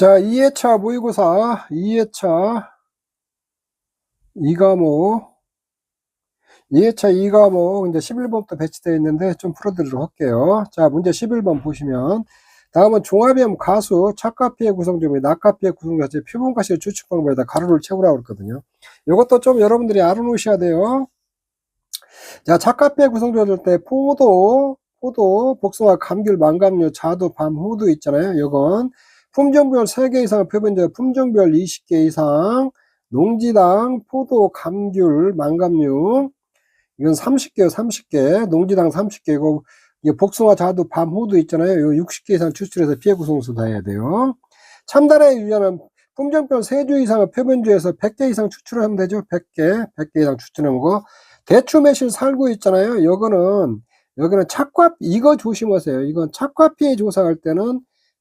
자, 2회차 모의고사 2회차 2과목 2회차 2과목 이제 11번부터 배치되어 있는데 좀 풀어드리도록 할게요. 자, 문제 11번 보시면 다음은 종합이면 가수 착가피의 구성점이 낙가피의 구성자체 표본가시의 추측 방법에다 가로를 채우라고 그랬거든요. 이것도 좀 여러분들이 알아놓으셔야 돼요. 자, 착가피의 구성조절 때 포도, 복숭아, 감귤, 망감류, 자두, 밤, 호두 있잖아요. 이건 품종별 3개 이상 표본자 품종별 20개 이상 농지당 포도, 감귤, 망감류 이건 30개요. 30개 농지당 30개고 복숭아, 자두, 밤, 호두 있잖아요. 이거 60개 이상 추출해서 피해 구성수 다 해야 돼요. 참다라의 유전은 품종별 3주 이상의 표본주에서 100개 이상 추출하면 되죠. 100개 이상 추출하는 거. 대추매실 살구 있잖아요. 여기는 착과 이거 조심하세요. 이건 착과 피해 조사할 때는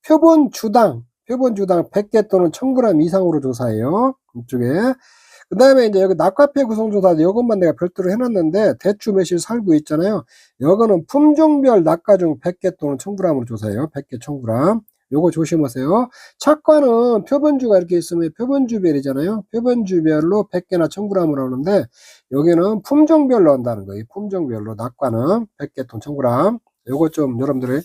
표본주당 100개 또는 1000g 이상으로 조사해요. 이쪽에. 그 다음에 이제 여기 낙과피해 구성조사 이것만 내가 별도로 해놨는데 대추매실 살구 있잖아요. 이거는 품종별 낙과중 100개 또는 1000g으로 조사해요. 100개 1000g. 요거 조심하세요. 착과는 표본주가 이렇게 있으면 표본주별이잖아요. 표본주별로 100개나 1000g으로 하는데 여기는 품종별로 한다는 거예요. 품종별로 낙과는 100개 또는 1000g. 요거 좀 여러분들이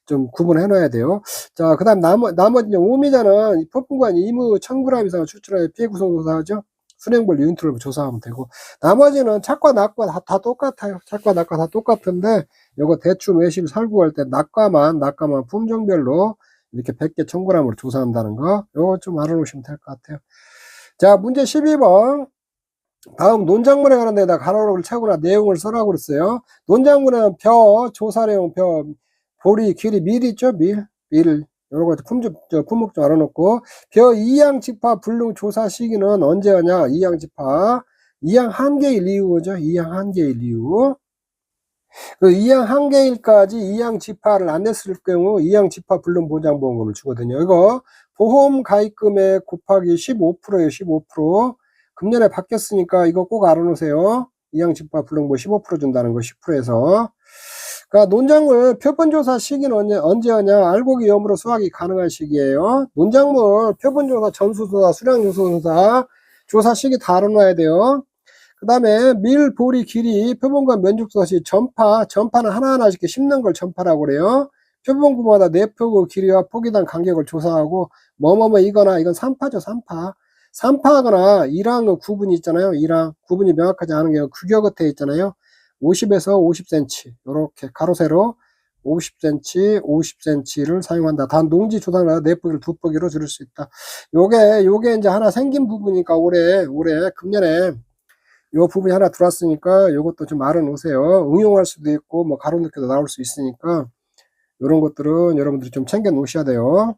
좀 구분해 놔야 돼요. 자, 그 다음 나머지 오미자는 표본관 이무 1000g 이상을 추출하여 피해 구성 조사하죠. 순행벌 유니트를 조사하면 되고, 나머지는 착과 낙과 다 똑같아요. 착과 낙과 다 똑같은데 요거 대추 매실 살구할 때 낙과만 품종별로 이렇게 100개 1000g으로 조사한다는 거, 요거 좀 알아놓으시면 될 것 같아요. 자, 문제 12번. 다음 논작물에 관한 데다 가로를 채우거나 내용을 써라고 그랬어요. 논작물은 조사 내용, 보리, 길이, 밀 있죠? 밀. 요런 거 품목 좀 알아놓고, 이양 집합 불능 조사 시기는 언제 하냐? 이양 집합. 이양 한계일 이유죠? 이양 한계일 이유. 그 이양 한계일까지 이양 집합을 안 냈을 경우 이양 집합 불능 보장보험금을 주거든요. 이거 보험 가입금액 곱하기 15%예요. 15%. 금년에 바뀌었으니까 이거 꼭 알아놓으세요. 이양 집합 불능보험 15% 준다는 거 10%에서. 그러니까 논작물 표본조사 시기는 언제 하냐? 알고기 여부로 수확이 가능한 시기예요. 논작물 표본조사 전수조사 수량조사 조사 시기 다 알아놔야 돼요. 그 다음에 밀, 보리, 길이, 표본과 면적조사 시 전파는 하나하나씩 심는 걸 전파라고 그래요. 표본구마다 내표구 길이와 포기당 간격을 조사하고 이거나 이건 3파죠. 3파하거나 1항의 구분이 있잖아요. 1항 구분이 명확하지 않은 게 규격 겉에 있잖아요. 50에서 50cm 이렇게 가로 세로 50cm를 사용한다. 단 농지 조사나 내포기를 2포기로 줄일 수 있다. 요게 이제 하나 생긴 부분이니까 올해 금년에 요 부분이 하나 들어왔으니까 요것도 좀 알아놓으세요. 응용할 수도 있고 뭐 가로 넣기도 나올 수 있으니까 요런 것들은 여러분들이 좀 챙겨 놓으셔야 돼요.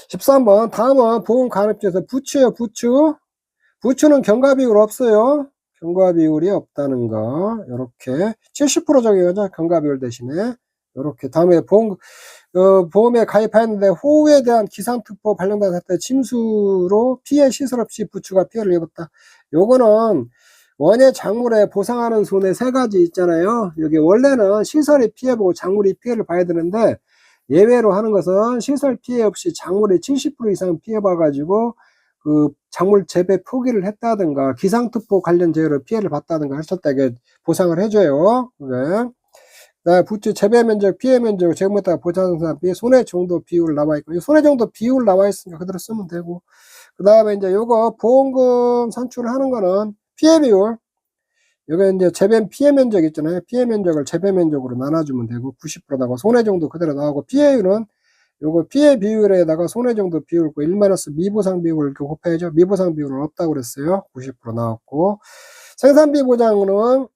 13번 다음은 보험 가입자에서 부추예요. 부추는 경과 비율 없어요. 경과 비율이 없다는 거. 요렇게 70% 적용하죠. 경과 비율 대신에 요렇게. 다음에 보험에 가입하였는데 호우에 대한 기상특보 발령받은 사태 침수로 피해 시설 없이 부추가 피해를 입었다. 요거는 원예 작물에 보상하는 손해 3가지 있잖아요. 여기 원래는 시설이 피해보고 작물이 피해를 봐야 되는데 예외로 하는 것은 시설 피해 없이 작물이 70% 이상 피해봐가지고 그 작물 재배 포기를 했다든가 기상특보 관련 재해로 피해를 봤다든가 했을 때 보상을 해줘요. 네. 부추 재배 면적, 피해 면적, 재무에다가 보상상 피해 손해 정도 비율 나와 있고, 손해 정도 비율 나와 있으니까 그대로 쓰면 되고, 그 다음에 이제 요거 보험금 산출을 하는 거는 피해 비율, 여기 이제 재배 피해 면적 있잖아요. 피해 면적을 재배 면적으로 나눠주면 되고 90% 나고 손해 정도 그대로 나오고, 피해율은 요거 피해 비율에다가 손해 정도 비율 1- 미보상 비율을 이렇게 곱해야죠. 미보상 비율은 없다고 그랬어요. 90% 나왔고, 생산비 보장은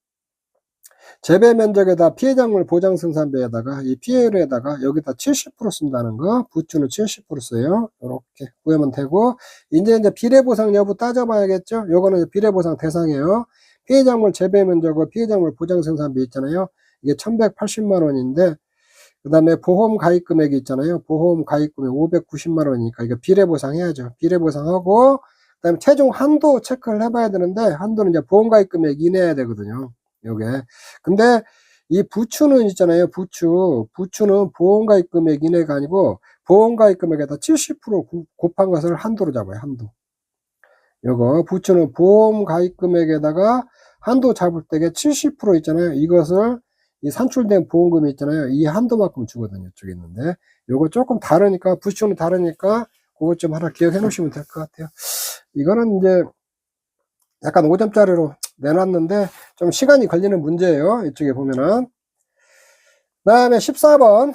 재배 면적에다 피해 작물 보장 생산비에다가 이 피해율에다가 여기다 70% 쓴다는 거. 부추는 70% 써요. 이렇게 구하면 되고, 이제 비례 보상 여부 따져봐야겠죠. 요거는 비례 보상 대상이에요. 피해 작물 재배 면적과 피해 작물 보장 생산비 있잖아요. 이게 1180만 원인데, 그 다음에 보험 가입 금액이 있잖아요. 보험 가입 금액 590만 원이니까 이거 비례 보상해야죠. 비례 보상하고, 그 다음에 최종 한도 체크를 해봐야 되는데, 한도는 이제 보험 가입 금액 이내야 되거든요. 요게. 근데 이 부추는 있잖아요. 부추는 보험 가입 금액 이내가 아니고 보험가입 금액에다 70% 곱한 것을 한도로 잡아요. 한도. 요거 부추는 보험가입 금액에다가 한도 잡을 때게 70% 있잖아요. 이것을 이 산출된 보험금이 있잖아요. 이 한도만큼 주거든요. 이쪽에 있는데 요거 조금 다르니까 부추는 다르니까 그것 좀 하나 기억해 놓으시면 될 것 같아요. 이거는 이제 약간 5점짜리로 내놨는데 좀 시간이 걸리는 문제예요. 이쪽에 보면은. 그 다음에 14번.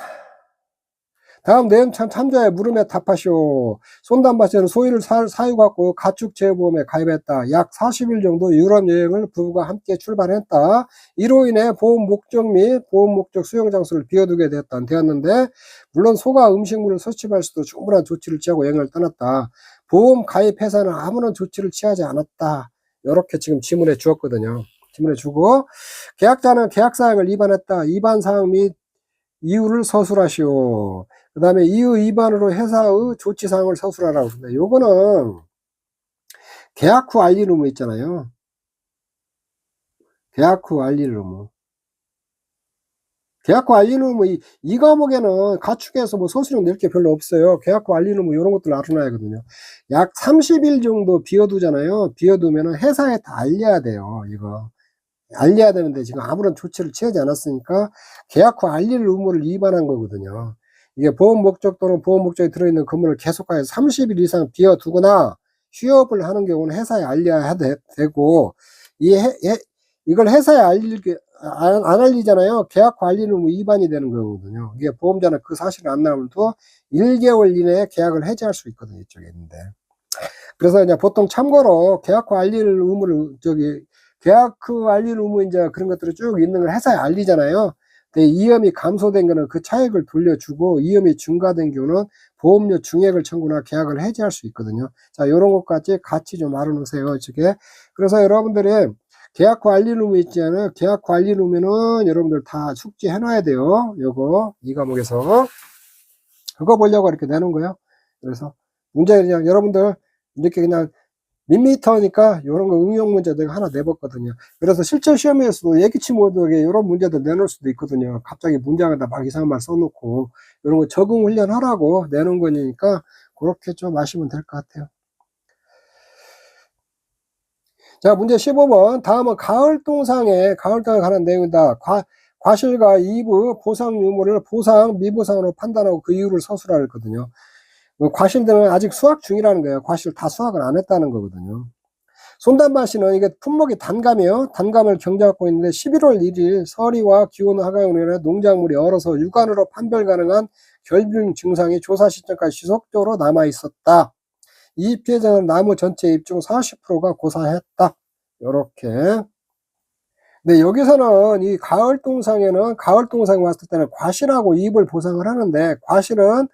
다음 내용 참조에 물음에 답하시오. 손담밭에는 소유를 사유갖고 가축재보험에 가입했다. 약 40일 정도 유럽 여행을 부부가 함께 출발했다. 이로 인해 보험 목적 및 보험 목적 수용 장소를 비워두게 되었는데 물론 소가 음식물을 섭취할 수도 충분한 조치를 취하고 여행을 떠났다. 보험 가입 회사는 아무런 조치를 취하지 않았다. 이렇게 지금 지문에 주었거든요. 지문에 주고 계약자는 계약사항을 위반했다. 위반사항 및 이유를 서술하시오. 그 다음에 이유 위반으로 회사의 조치사항을 서술하라고 합니다. 요거는 계약 후 알릴 의무 있잖아요. 계약 후 알릴 의무. 계약 후 알릴 의무, 이 과목에는 가축에서 뭐 서술형 낼 게 별로 없어요. 계약 후 알릴 의무 이런 것들 알아놔야 하거든요. 약 30일 정도 비워두잖아요. 비워두면은 회사에 다 알려야 돼요. 이거. 알려야 되는데 지금 아무런 조치를 취하지 않았으니까 계약 후 알릴 의무를 위반한 거거든요. 이게 보험 목적 또는 보험 목적이 들어있는 건물을 계속하여 30일 이상 비워두거나 휴업을 하는 경우는 회사에 알려야 되고 이걸 회사에 안 알리잖아요. 계약 후 알릴 의무 위반이 되는 거거든요. 이게 보험자는 그 사실을 안 나오면도 1개월 이내에 계약을 해지할 수 있거든요. 이쪽에 있는데. 그래서 이제 보통 참고로 계약 후 알릴 의무를 계약 후 알릴 의무 이제 그런 것들이 쭉 있는 걸 회사에 알리잖아요. 근데 위험이 감소된 거는 그 차액을 돌려주고 위험이 증가된 경우는 보험료 증액을 청구나 계약을 해지할 수 있거든요. 자, 요런 것까지 같이 좀 알아놓으세요. 이쪽에. 그래서 여러분들이 계약 후 알릴 의무 있잖아요. 계약 후 알릴 의무는 여러분들 다 숙지해 놔야 돼요. 요거 이 과목에서 그거 보려고 이렇게 내놓은 거예요. 그래서 문제 그냥 여러분들 이렇게 그냥 밋밋하니까 이런 거 응용 문제 내가 하나 내봤거든요. 그래서 실제 시험에서도 예기치 못하게 이런 문제들 내놓을 수도 있거든요. 갑자기 문장에다 막 이상한 말 써놓고 이런 거 적응 훈련하라고 내놓은 거니까 그렇게 좀 아시면 될 것 같아요. 자, 문제 15번. 다음은 가을동상에 관한 내용이다. 과실과 이부 보상 유무를 보상, 미보상으로 판단하고 그 이유를 서술하라 했거든요. 과실들은 아직 수확 중이라는 거예요. 과실 다 수확을 안 했다는 거거든요. 손담밭이는 이게 품목이 단감이에요. 단감을 경작하고 있는데 11월 1일 서리와 기온 하강으로 인해 농작물이 얼어서 육안으로 판별 가능한 결빙 증상이 조사 시점까지 지속적으로 남아 있었다. 이 피해자는 나무 전체 잎 중 40%가 고사했다. 요렇게. 근데 여기서는 이 가을동상에 왔을 때는 과실하고 잎을 보상을 하는데 과실은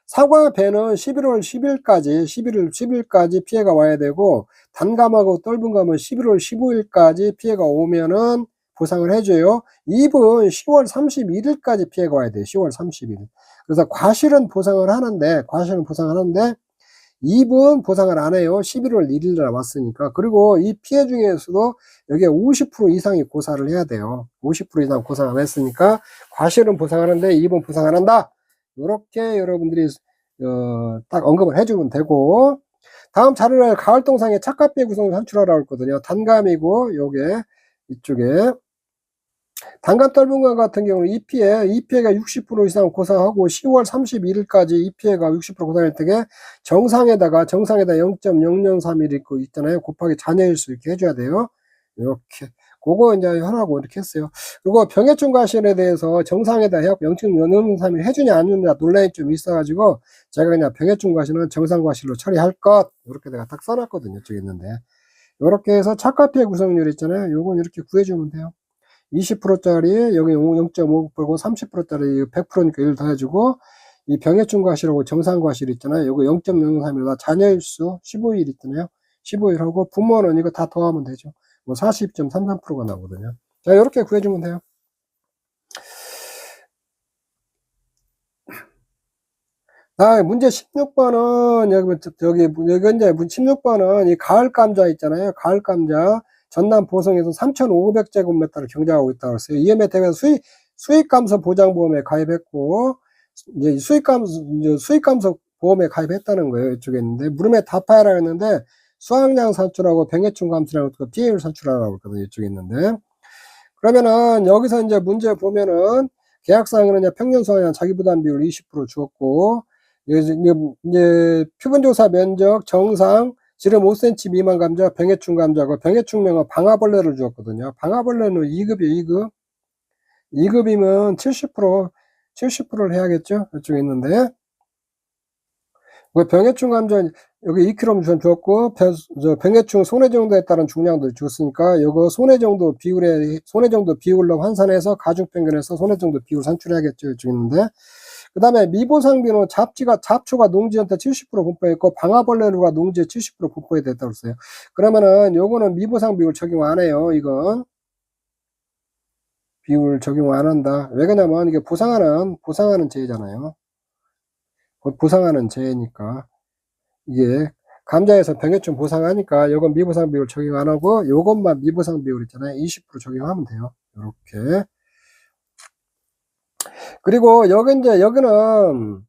사과, 배는 11월 10일까지 피해가 와야 되고 단감하고 떫은감은 11월 15일까지 피해가 오면은 보상을 해줘요. 잎은 10월 31일까지 피해가 와야 돼요. 10월 30일. 그래서 과실은 보상을 하는데 잎은 보상을 안 해요. 11월 1일날 왔으니까. 그리고 이 피해 중에서도 여기에 50% 이상이 고사를 해야 돼요. 50% 이상 고사 안 했으니까 과실은 보상하는데 잎은 보상 안 한다. 이렇게 여러분들이 딱 언급을 해주면 되고, 다음 자료를 가을동상의 착각비의 구성을 산출하라고 했거든요. 단감이고 요게 이쪽에 단감 떫은감 같은 경우는 이 피해가 60% 이상 고상하고 10월 31일까지 이 피해가 60% 고상할 때에 정상에다 0.003일 있잖아요. 곱하기 잔여일수 이렇게 해줘야 돼요. 이렇게 그거 이제 하라고 이렇게 했어요. 그리고 병해충 과실에 대해서 정상에다 해갖고 0.003일 해주냐 안 해주냐 논란이 좀 있어가지고 제가 그냥 병해충 과실은 정상 과실로 처리할 것 이렇게 내가 딱 써놨거든요. 저기 있는데 이렇게 해서 착각피해 구성률 있잖아요. 요건 이렇게 구해주면 돼요. 20%짜리 여기 0.5%고 30%짜리 100%니까 1 더해주고 이 병해충 과실하고 정상 과실 있잖아요. 요거 0.003이다 잔여일수 15일 있잖아요. 15일하고 부모는 이거 다 더하면 되죠. 뭐 40.33%가 나오거든요. 자, 이렇게 구해주면 돼요. 문제 16번은 여기 이제 16번은 이 가을 감자 있잖아요. 가을 감자 전남 보성에서 3,500제곱미터를 경작하고 있다고 했어요. 이에 대해서 수익 감소 보장보험에 가입했고 이제 수익 감소 보험에 가입했다는 거예요. 이쪽에 있는데, 물음에 답하라고 했는데, 수확량 산출하고 병해충 감소량 PA율 산출하라고 했거든요. 이쪽에 있는데. 그러면은, 여기서 이제 문제 보면은, 계약사항은 이제 평년 수확량 자기 부담 비율 20% 주었고, 이제 표본조사 면적, 정상, 지름 5cm 미만 감자, 병해충 감자고, 병해충명은 방아벌레를 주었거든요. 방아벌레는 2급이에요, 2급. 2급이면 70%를 해야겠죠? 이쪽에 있는데. 병해충 감자, 여기 2kg 주었고, 병해충 손해 정도에 따른 중량도 주었으니까, 요거 손해 정도 비율로 환산해서 가중평균해서 손해 정도 비율 산출해야겠죠? 이쪽에 있는데. 그 다음에 미보상비는 잡초가 농지한테 70% 분포했고, 방아벌레류가 농지에 70% 분포됐다고 했어요. 그러면은, 요거는 미보상 비율 적용 안 해요, 이건. 비율 적용 안 한다. 왜 그러냐면, 이게 보상하는 재해잖아요. 보상하는 재해니까. 이게, 감자에서 병해충 보상하니까, 요건 미보상 비율 적용 안 하고, 요것만 미보상 비율 있잖아요. 20% 적용하면 돼요. 요렇게. 그리고 여기는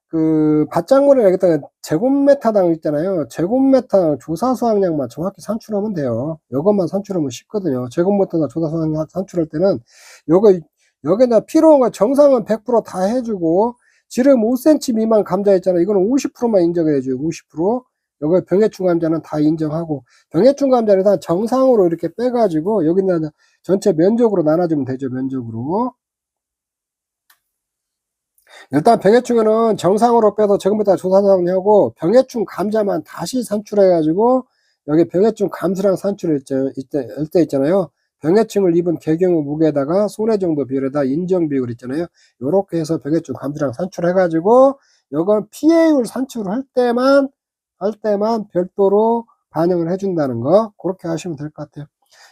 그 밭작물에 여기다가 제곱메타당 있잖아요. 제곱메타당 조사 수확량만 정확히 산출하면 돼요. 요것만 산출하면 쉽거든요. 제곱메타당 조사 수확량 산출할 때는 여기다 필요한 거 정상은 100% 다 해주고, 지름 5cm 미만 감자 있잖아요. 이거는 50%만 인정해줘요. 50%. 여기 병해충 감자는 다 인정하고, 병해충 감자는 다 정상으로 이렇게 빼가지고 여기는 전체 면적으로 나눠주면 되죠. 면적으로. 일단 병해충에는 정상으로 빼서 지금부터 조사상하고, 병해충 감자만 다시 산출해가지고 여기 병해충 감수량 산출할 때 있잖아요. 병해충을 입은 개경의 무게에다가 손해 정도 비율에다 인정 비율 있잖아요. 요렇게 해서 병해충 감수량 산출해가지고 요건 피해율 산출할 때만 별도로 반영을 해준다는 거, 그렇게 하시면 될 것 같아요.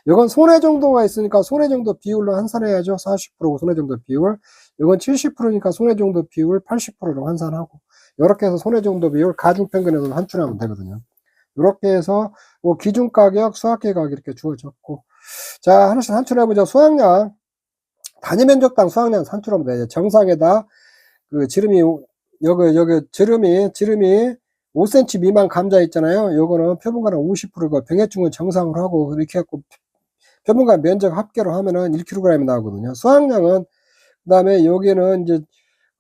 이건 손해 정도가 있으니까 손해 정도 비율로 환산해야죠. 40%고 손해 정도 비율. 이건 70%니까 손해 정도 비율 80%로 환산하고, 이렇게 해서 손해 정도 비율 가중평균에서 산출하면 되거든요. 이렇게 해서 뭐 기준가격, 수확계가격 이렇게 주어졌고, 자, 하나씩 산출해보자. 수확량, 단위면적당 수확량 산출하면 돼요. 정상에다 그 지름이 여기 지름이 5cm 미만 감자 있잖아요. 요거는 표본가량 50%고, 병해충은 정상으로 하고, 이렇게 해갖고 표본가 면적 합계로 하면은 1kg이 나오거든요. 수확량은, 그 다음에 여기는 이제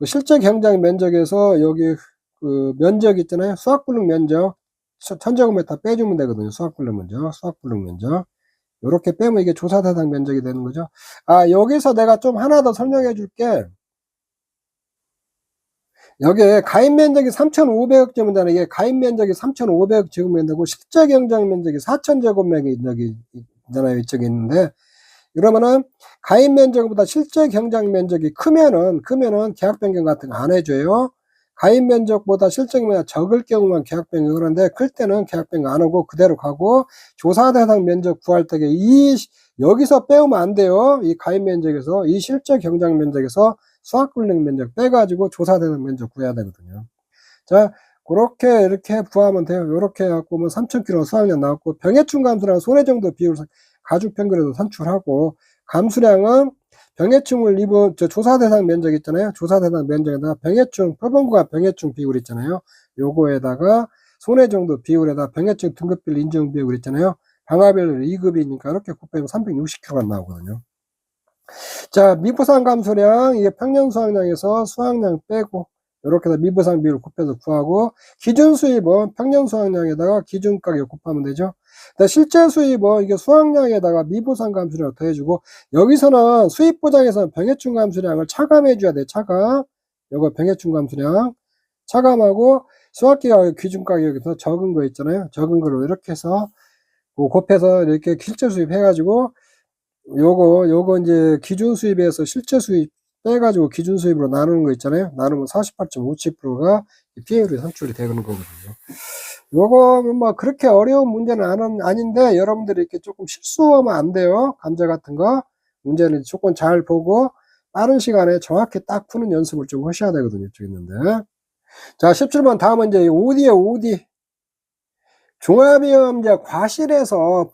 실제 경장 면적에서 여기 그 면적 있잖아요. 수확분량 면적 1000제곱미터 빼주면 되거든요. 수확분량 면적. 요렇게 빼면 이게 조사 대상 면적이 되는 거죠. 아, 여기서 내가 좀 하나 더 설명해 줄게. 여기에 가입 면적이 3,500억 제곱미터는, 이게 가입 면적이 3,500억 제곱미터고 실제 경장 면적이 4,000제곱미터잖아요. 이쪽에 있는데, 그러면은 가입 면적보다 실제 경장 면적이 크면은 계약 변경 같은 거 안 해줘요. 가입 면적보다 실제 면적 적을 경우만 계약 변경을 하는데, 클 때는 계약 변경 안 하고 그대로 가고, 조사 대상 면적 구할 때 여기서 빼오면 안 돼요. 이 가입 면적에서, 이 실제 경장 면적에서 수확분량 면적 빼가지고 조사 대상 면적 구해야 되거든요. 자, 그렇게 이렇게 구하면 돼요. 이렇게 해갖고 뭐 3,000kg 수확량 나왔고, 병해충 감수량 손해 정도 비율 가중평균에도 산출하고, 감수량은 병해충을 입은 조사 대상 면적 있잖아요. 조사 대상 면적에다가 병해충, 표본과 병해충 비율 있잖아요. 요거에다가 손해 정도 비율에다 병해충 등급별 인정 비율 있잖아요. 방아별 2급이니까 이렇게 곱하면 360kg가 나오거든요. 자, 미보상 감수량, 이게 평년 수확량에서 수확량 빼고, 이렇게 해서 미보상 비율 곱해서 구하고, 기준 수입은 평년 수확량에다가 기준 가격 곱하면 되죠. 실제 수입은 이게 수확량에다가 미보상 감수량을 더해주고, 여기서는 수입 보장에서는 병해충 감수량을 차감해줘야 돼. 차감. 요거 병해충 감수량 차감하고, 수확기가 기준 가격에서 적은 거 있잖아요. 적은 거로 이렇게 해서 곱해서 이렇게 실제 수입 해가지고, 요거 이제 기준 수입에서 실제 수입 빼가지고 기준 수입으로 나누는 거 있잖아요. 나누면 48.57%가 피해율이 산출이 되는 거거든요. 요거는 뭐 그렇게 어려운 문제는 아닌데, 여러분들이 이렇게 조금 실수하면 안 돼요. 감자 같은 거. 문제는 조금 잘 보고 빠른 시간에 정확히 딱 푸는 연습을 좀 하셔야 되거든요. 이쪽에 있는데. 자, 17번 다음은 이제 OD에 OD. 종합이염 이제 과실에서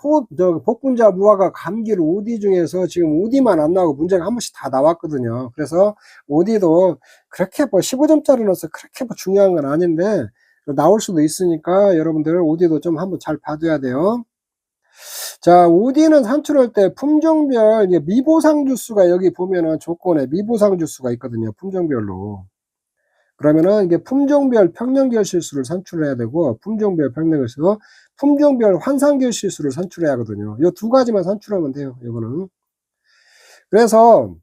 복분자 무화과 감기를 OD 중에서 지금 OD만 안 나오고 문제가 한 번씩 다 나왔거든요. 그래서 OD도 그렇게 뭐 15점짜리 넣어서 그렇게 뭐 중요한 건 아닌데 나올 수도 있으니까 여러분들 OD도 좀 한번 잘 봐줘야 돼요. 자, OD는 산출할 때 품종별 이제 미보상 주수가 여기 보면은 조건에 미보상 주수가 있거든요. 품종별로. 그러면은 이게 품종별 평년결실수를 산출해야 되고, 품종별 평년결실수, 품종별 환상결실수를 산출해야 하거든요. 이 두 가지만 산출하면 돼요. 이거는. 그래서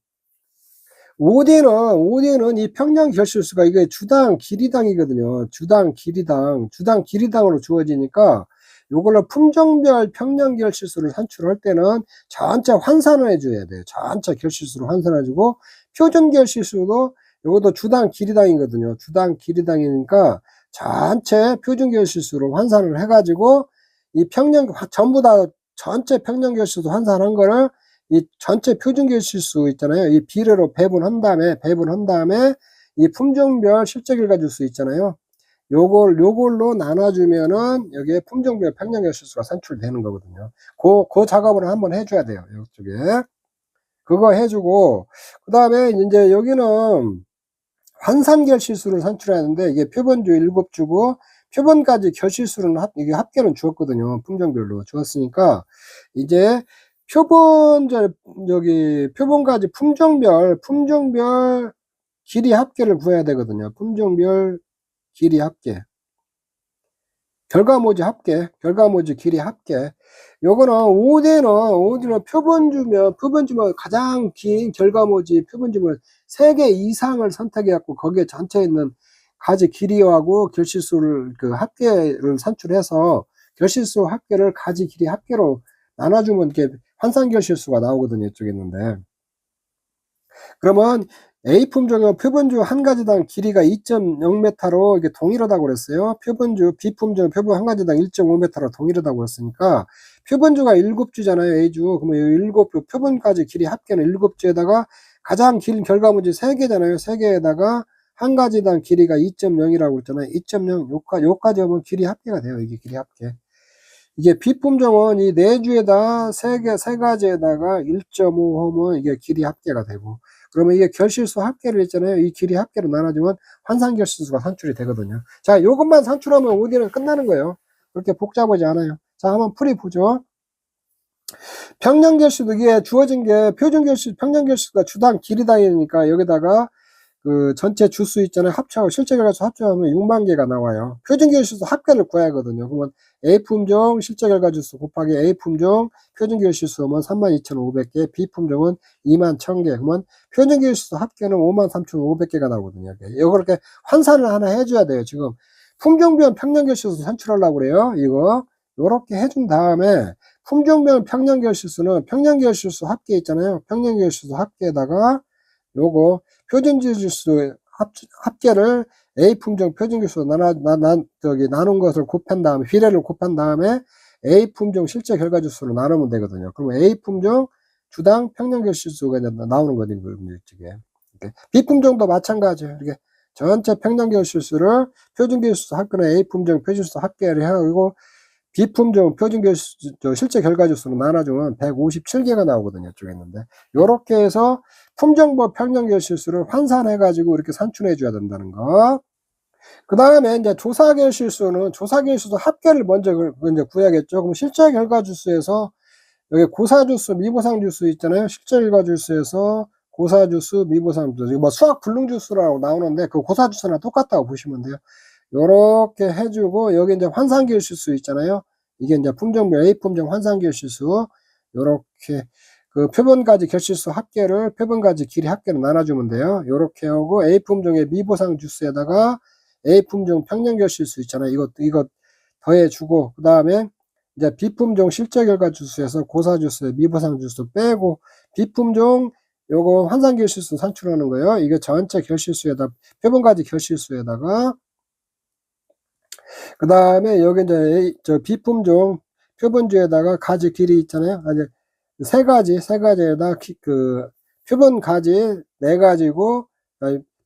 OD는 이 평년결실수가 이게 주당 길이당이거든요. 주당 길이당으로 주어지니까 요걸로 품종별 평년결실수를 산출할 때는 전체 환산을 해줘야 돼요. 전체 결실수로 환산해주고, 표준결실수도 요것도 주당 길이당이거든요. 주당 길이당이니까 전체 표준결실수로 환산을 해가지고 이 전부 다 전체 평년결실수 환산한 거를 이 전체 표준결실수 있잖아요. 이 비례로 배분한 다음에 이 품종별 실제 결과주수 있잖아요. 요걸로 나눠주면은 여기에 품종별 평년결실수가 산출되는 거거든요. 그 작업을 한번 해줘야 돼요. 이쪽에. 그거 해주고, 그 다음에 이제 여기는 환산결실수를 산출하는데 이게 표본주 7주고 표본까지 결실수는 이게 합계는 주었거든요. 품종별로 주었으니까 이제 표본까지 품종별 길이 합계를 구해야 되거든요. 품종별 길이 합계. 결과모지 길이 합계. 요거는 OD는 표본주면 가장 긴 결과모지 표본주면 3개 이상을 선택해갖고 거기에 전체에 있는 가지 길이하고 결실수를 합계를 산출해서 결실수 합계를 가지 길이 합계로 나눠주면 이렇게 환산결실수가 나오거든요. 이쪽에 있는데. 그러면 A 품종은 표본주 한 가지당 길이가 2.0m로 이게 동일하다고 그랬어요. B 품종은 표본 한 가지당 1.5m로 동일하다고 그랬으니까 표본주가 7주잖아요. A주. 그러면 7주 표본까지 길이 합계는 7주에다가 가장 긴 결과물이 3개잖아요. 3개에다가 한 가지당 길이가 2.0이라고 했잖아요. 2.0 요까지 하면 길이 합계가 돼요. 이게 길이 합계. 이게 B 품종은 이 4주에다 3가지에다가 1.5 하면 이게 길이 합계가 되고, 그러면 이게 결실수 합계를 했잖아요. 이 길이 합계로 나눠주면 환산결실수가 산출이 되거든요. 자, 요것만 산출하면 OD는 끝나는 거예요. 그렇게 복잡하지 않아요. 자, 한번 풀이 보죠. 평년결실도 이게 주어진 게 평년결실수가 주당 길이당이니까 여기다가 전체 주수 있잖아요. 합쳐하고 실제 결과수 합쳐하면 6만 개가 나와요. 표준결실수 합계를 구해야 하거든요. 그러면 A품종 실제 결과주수 곱하기 A품종 표준결실수면 32,500개, B품종은 21,000개. 그러면 표준결실수 합계는 53,500개가 나오거든요. 이거 이렇게 환산을 하나 해줘야 돼요. 지금 품종별 평년결실수 산출하려고 그래요. 이거 요렇게 해준 다음에 품종별 평년결실수는 평년결실수 합계 있잖아요. 평년결실수 합계에다가 요거 표준지수 합계를 A품종 표준지수 나눈 것을 곱한 다음에, 비례를 곱한 다음에 A품종 실제 결과지수로 나누면 되거든요. 그러면 A품종 주당 평년결실수가 나오는 거거든요. 이쪽에. B품종도 마찬가지예요. 이렇게 전체 평년결실수를 표준결실수 합계는 A품종 표준지수 합계를 하고 B품종 실제 결과지수로 나눠주면 157개가 나오거든요. 이쪽에 있는데. 요렇게 해서 품종별 평년결실수를 환산해가지고 이렇게 산출해줘야 된다는 거. 그 다음에 이제 조사결실수 합계를 먼저 구해야겠죠. 그럼 실제 결과주수에서 여기 고사주수, 미보상주수 있잖아요. 실제 결과주수에서 고사주수, 미보상주수. 뭐 수학 불능주수라고 나오는데 그 고사주수랑 똑같다고 보시면 돼요. 요렇게 해주고, 여기 이제 환산결실수 있잖아요. 이게 이제 품종별 A품종 환산결실수. 요렇게 표본가지 결실수 합계를 표본가지 길이 합계로 나눠주면 돼요. 요렇게 하고 A품종의 미보상 주수에다가 A품종 평년결실수 있잖아요. 이거 더해주고, 그 다음에 이제 B품종 실제 결과 주수에서 고사주수에 미보상 주수 빼고 B품종 요거 환산결실수 산출하는 거예요. 이게 전체 결실수에다 표본가지 결실수에다가 그 다음에 여기 이제 B품종 표본주에다가 가지 길이 있잖아요. 아니, 세 가지에다 표본 가지 4가지고,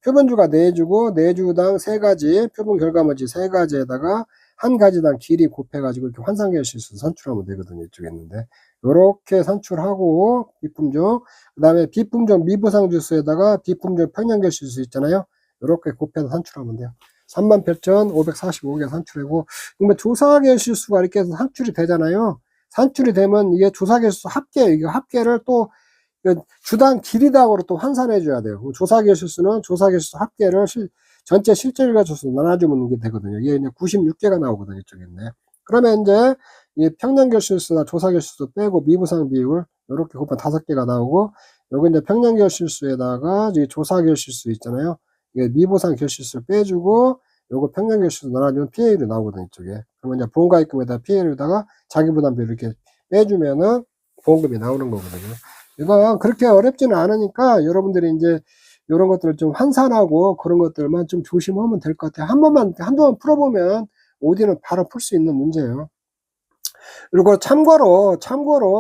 표본주가 4주고 4주당 3가지, 표본 결과물질 3가지에다가 한 가지당 길이 곱해가지고 이렇게 환산계열실수 산출하면 되거든요. 이쪽에 있는데. 요렇게 산출하고, 비품종. 그 다음에 비품종 미부상주수에다가 비품종 평년계열실수 있잖아요. 요렇게 곱해서 산출하면 돼요. 38,545개 산출이고, 그러면 조사계열실수가 이렇게 해서 산출이 되잖아요. 산출이 되면 이게 조사계열실수 합계, 이게 합계를 또 주당 길이당으로 또 환산해 줘야 돼요. 조사계열실수는 조사계열실수 합계를 전체 실질계열실수 나눠주면 이게 되거든요. 이게 이제 96개가 나오거든요. 이쪽에 있네. 그러면 이제 이 평년계열실수나 조사계열실수 빼고 미부상 비율 이렇게 곱하면 5개가 나오고, 여기 이제 평년계열실수에다가 이 조사계열실수 있잖아요. 이게 미부상 계열실수 빼주고 요거 평년계열실수 나눠주면 PA율이 나오거든요. 이쪽에. 그러면 이제 보험가입금에다 PA율에다가 자기부담비 이렇게 빼주면은 보험금이 나오는 거거든요. 이거 그렇게 어렵지는 않으니까 여러분들이 이제 이런 것들을 좀 환산하고 그런 것들만 좀 조심하면 될 것 같아요. 한두번 풀어보면 OD는 바로 풀 수 있는 문제예요. 그리고 참고로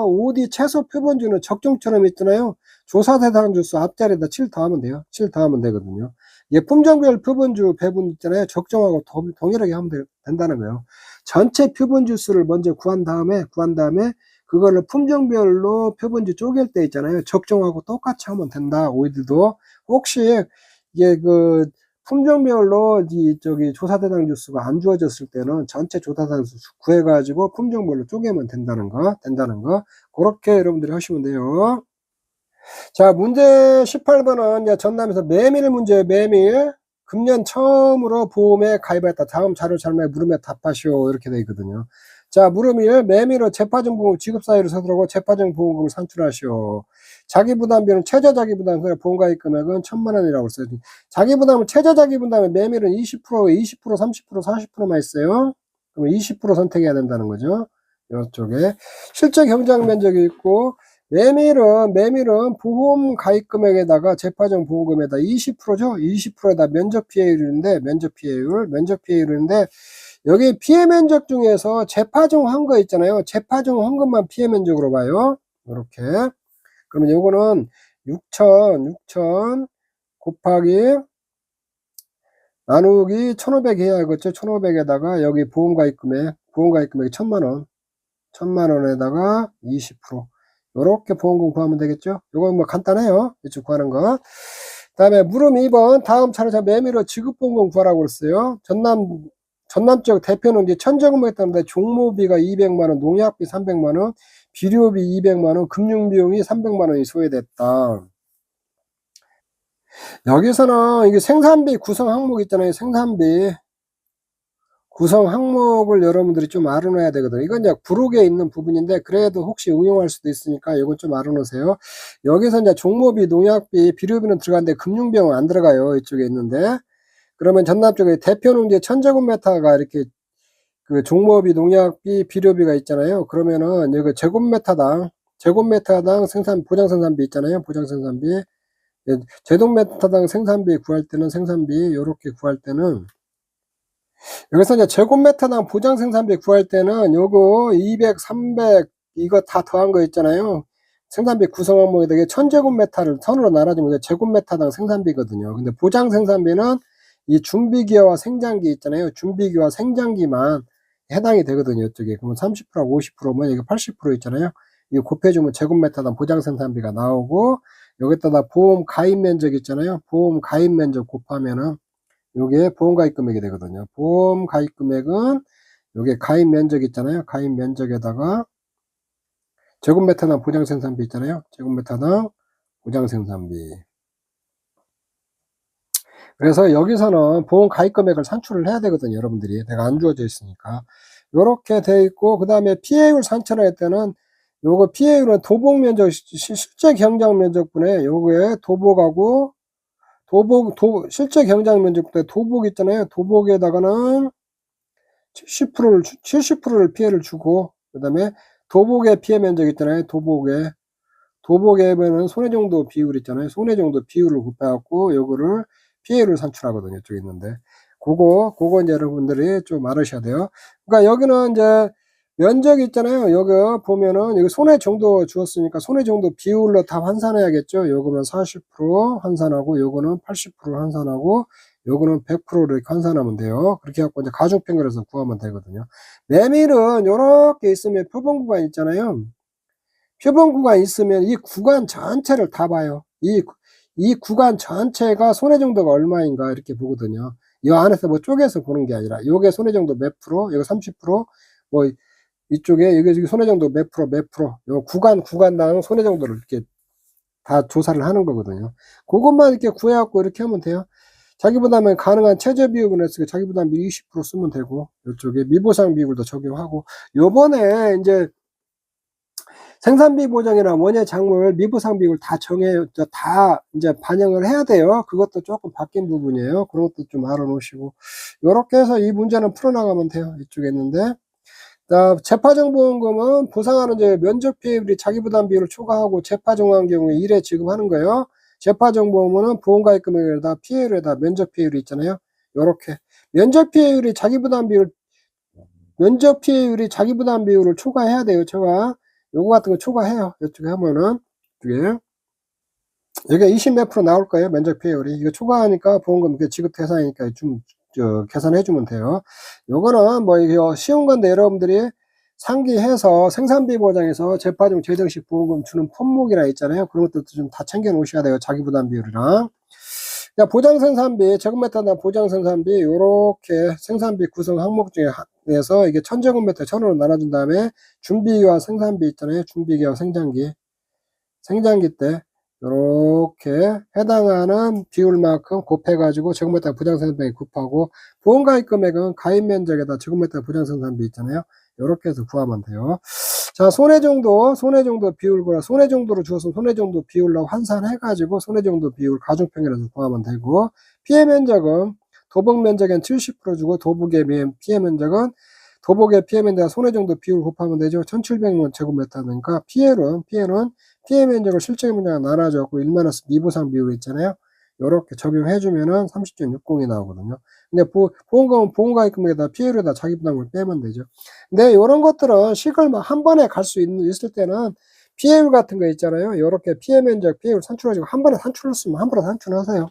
OD 최소 표본주는 적정처럼 있잖아요. 조사 대상 주수 앞자리에다 7 더하면 돼요. 7 더하면 되거든요. 이게 품종별 표본주 배분 있잖아요. 적정하고 동일하게 하면 된다는 거예요. 전체 표본주 수를 먼저 구한 다음에 그거를 품종별로 표본주 쪼갤 때 있잖아요. 적정하고 똑같이 하면 된다. OD도 혹시 이게 그 품종별로 조사 대상 주수가 안 주어졌을 때는 전체 조사 대상 주수 구해가지고 품종별로 쪼개면 된다는 거. 그렇게 여러분들이 하시면 돼요. 자, 문제 18번은 이제 전남에서 매밀 문제예요. 매밀. 금년 처음으로 보험에 가입했다. 다음 자료 잘못에 물음에 답하시오. 이렇게 되어 있거든요. 자, 물음일 매밀로 재파증 보험 지급 사유를 서두르고 재파증 보험금을 산출하시오. 자기부담비는 최저 자기부담, 보험가입 금액은 1,000만 원이라고 써요. 자기부담은 최저 자기부담의 매밀은 20%, 30%, 40%만 있어요. 그럼 20% 선택해야 된다는 거죠. 이쪽에 실제 경작 면적이 있고, 매밀은 보험 가입 금액에다가 재파증 보험금에다 20%죠. 20%에다 면적 피해율인데, 여기 피해 면적 중에서 재파증 한 거 있잖아요. 재파증 한 것만 피해 면적으로 봐요. 이렇게. 그러면 요거는 6,000 곱하기 나누기 1,500 해야겠죠. 1,500에다가 여기 보험 가입 금액이 1,000만 원. 1,000만 원에다가 20%. 요렇게 보험금 구하면 되겠죠. 요건 뭐 간단해요. 이쪽 구하는 거. 다음에 물음 2번 다음 차례 매매로 지급보험금 구하라고 그랬어요. 전남 지역 대표는 이제 천정금에 따른데 종모비가 200만원, 농약비 300만원, 비료비 200만원, 금융비용이 300만원이 소요됐다. 여기서는 이게 생산비 구성 항목 있잖아요. 생산비 구성 항목을 여러분들이 좀 알아놔야 되거든요. 이건 이제 부록에 있는 부분인데 그래도 혹시 응용할 수도 있으니까 이건 좀 알아놓으세요. 여기서 이제 종모비, 농약비, 비료비는 들어가는데 금융비용은 안 들어가요. 이쪽에 있는데 그러면 전남 쪽에 대표는 이제 천제곱미터가 이렇게 그 종모비, 농약비, 비료비가 있잖아요. 그러면은 여기 제곱미터당 생산 보장 생산비 있잖아요. 보장 생산비 제곱미터당 생산비 구할 때는 요렇게 구할 때는 여기서 이제 제곱미터당 보장 생산비 구할 때는 요거 200, 300 이거 다 더한 거 있잖아요. 생산비 구성 항목에다 1000제곱미터를 선으로 나눠주면 제곱미터당 생산비거든요. 근데 보장 생산비는 이 준비기와 생장기 있잖아요. 준비기와 생장기만 해당이 되거든요. 이쪽에. 그러면 30%하고 50%면 이게 80% 있잖아요. 이거 곱해주면 제곱미터당 보장 생산비가 나오고 여기다가 보험 가입 면적 있잖아요. 보험 가입 면적 곱하면은 요게 보험 가입 금액이 되거든요. 보험 가입 금액은 요게 가입 면적 있잖아요. 가입 면적에다가 제곱미터당 보장 생산비 있잖아요. 제곱미터당 보장 생산비. 그래서 여기서는 보험 가입 금액을 산출을 해야 되거든요. 여러분들이. 내가 안 주어져 있으니까. 요렇게 돼 있고, 그 다음에 피해율 산출할 때는 요거 피해율은 도복 면적, 실제 경작 면적분에 요거에 도복하고 실제 경작 면적분에 도복 있잖아요. 도복에다가는 70%를 피해를 주고, 그 다음에 도복의 피해 면적 있잖아요. 도복에 보면은 손해정도 비율 있잖아요. 손해정도 비율을 곱해갖고 요거를 피해율을 산출하거든요. 이쪽에 있는데. 그거 이제 여러분들이 좀 알으셔야 돼요. 그러니까 여기는 이제 면적이 있잖아요. 여기 보면은 여기 손해정도 주었으니까 손해정도 비율로 다 환산해야겠죠. 요거는 40% 환산하고 요거는 80% 환산하고 요거는 100% 이렇게 환산하면 돼요. 그렇게 해갖고 이제 가중평균에서 구하면 되거든요. 메밀은 요렇게 있으면 표본 구간 있잖아요. 표본 구간 있으면 이 구간 전체를 다 봐요. 이 구간 전체가 손해 정도가 얼마인가 이렇게 보거든요. 이 안에서 뭐 쪼개서 보는 게 아니라 요게 손해 정도 몇 프로, 요거 30%, 뭐 이쪽에 여기 손해 정도 몇 프로, 몇 프로, 요 구간당 손해 정도를 이렇게 다 조사를 하는 거거든요. 그것만 이렇게 구해갖고 이렇게 하면 돼요. 자기 부담에 가능한 최저 비용을 했으니까 자기 부담 비 20% 쓰면 되고, 이쪽에 미보상 비율도 적용하고, 요번에 이제 생산비 보장이나 원예 작물 미보상 비율 다 다 이제 반영을 해야 돼요. 그것도 조금 바뀐 부분이에요. 그런 것도 좀 알아놓으시고, 요렇게 해서 이 문제는 풀어나가면 돼요. 이쪽에 있는데. 재파정보원금은 보상하는 이제 면적 피해율이 자기 부담 비율을 초과하고 재파정한 경우에 1회 지급하는 거예요. 재파정보험은 보험가입 금액에다 피해율에다 면적 피해율이 있잖아요. 요렇게 면적 피해율이 자기 부담 비율을 초과해야 돼요. 초과. 요거 같은 거 초과해요. 이쪽에 하면은 이게 20 몇 프로 나올 거예요. 면적 피해율이. 이거 초과하니까 보험금 지급 대상이니까 좀 계산해 주면 돼요. 요거는 뭐 이거 쉬운 건데 여러분들이 상기해서 생산비 보장에서 재파종 재정식 보험금 주는 품목이라 있잖아요. 그런 것들도 좀 다 챙겨 놓으셔야 돼요. 자기 부담 비율이랑. 보장 생산비, 적은 메타나 보장 생산비 요렇게 생산비 구성 항목 중에서 이게 1000제곱미터 1000원으로 나눠준 다음에 준비기와 생산비 있잖아요. 준비기와 생장기 때 요렇게 해당하는 비율만큼 곱해가지고 제곱미터 부장생산비 곱하고 보험가입 금액은 가입 면적에다 제곱미터 부장생산비 있잖아요. 요렇게 해서 구하면 돼요. 자, 손해정도 비율과 손해정도로 주어서 손해정도 비율로 환산해가지고 손해정도 비율 가중평균에서 구하면 되고, 피해 면적은 도복 면적엔 70% 주고 도복의 피해 면적은 도복의 피해 면적 손해정도 비율 곱하면 되죠. 1700만 제곱미터니까 피해는 피해 면적을 실제 면적과 나눠줘갖고 1마이너스 미보상 비율 있잖아요. 요렇게 적용해주면은 30.60이 나오거든요. 근데 보험금은 보험가입 금액에다 피해율에다 자기 부담을 빼면 되죠. 근데 요런 것들은 식을 막 한 번에 갈 수 있을 때는 피해율 같은 거 있잖아요. 요렇게 피해 면적, 피해율 산출하시고 한 번에 산출했으면 한 번에 산출하세요.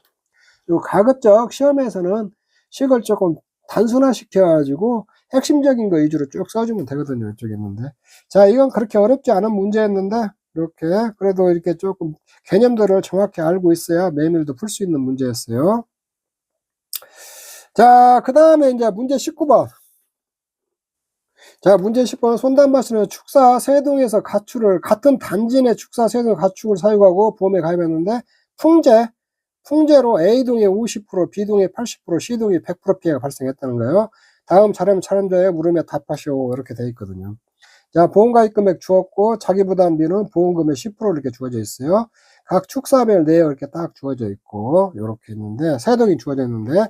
요 가급적 시험에서는 식을 조금 단순화 시켜가지고 핵심적인 거 위주로 쭉 써주면 되거든요. 이쪽에 있는데. 자, 이건 그렇게 어렵지 않은 문제였는데, 이렇게, 그래도 이렇게 조금 개념들을 정확히 알고 있어야 매밀도 풀 수 있는 문제였어요. 자, 그 다음에 이제 문제 19번. 자, 문제 10번. 손담바씨는 축사 세동에서 가축을, 같은 단지 내 축사 세동 가축을 사육하고 보험에 가입했는데, 풍제로 A동에 50%, B동에 80%, C동에 100% 피해가 발생했다는 거예요. 다음 촬영자에 물으며 답하시오. 이렇게 돼 있거든요. 자, 보험가입 금액 주었고, 자기 부담비는 보험금의 10% 이렇게 주어져 있어요. 각 축사별 내역 이렇게 딱 주어져 있고, 이렇게 있는데, 세동이 주어져 있는데,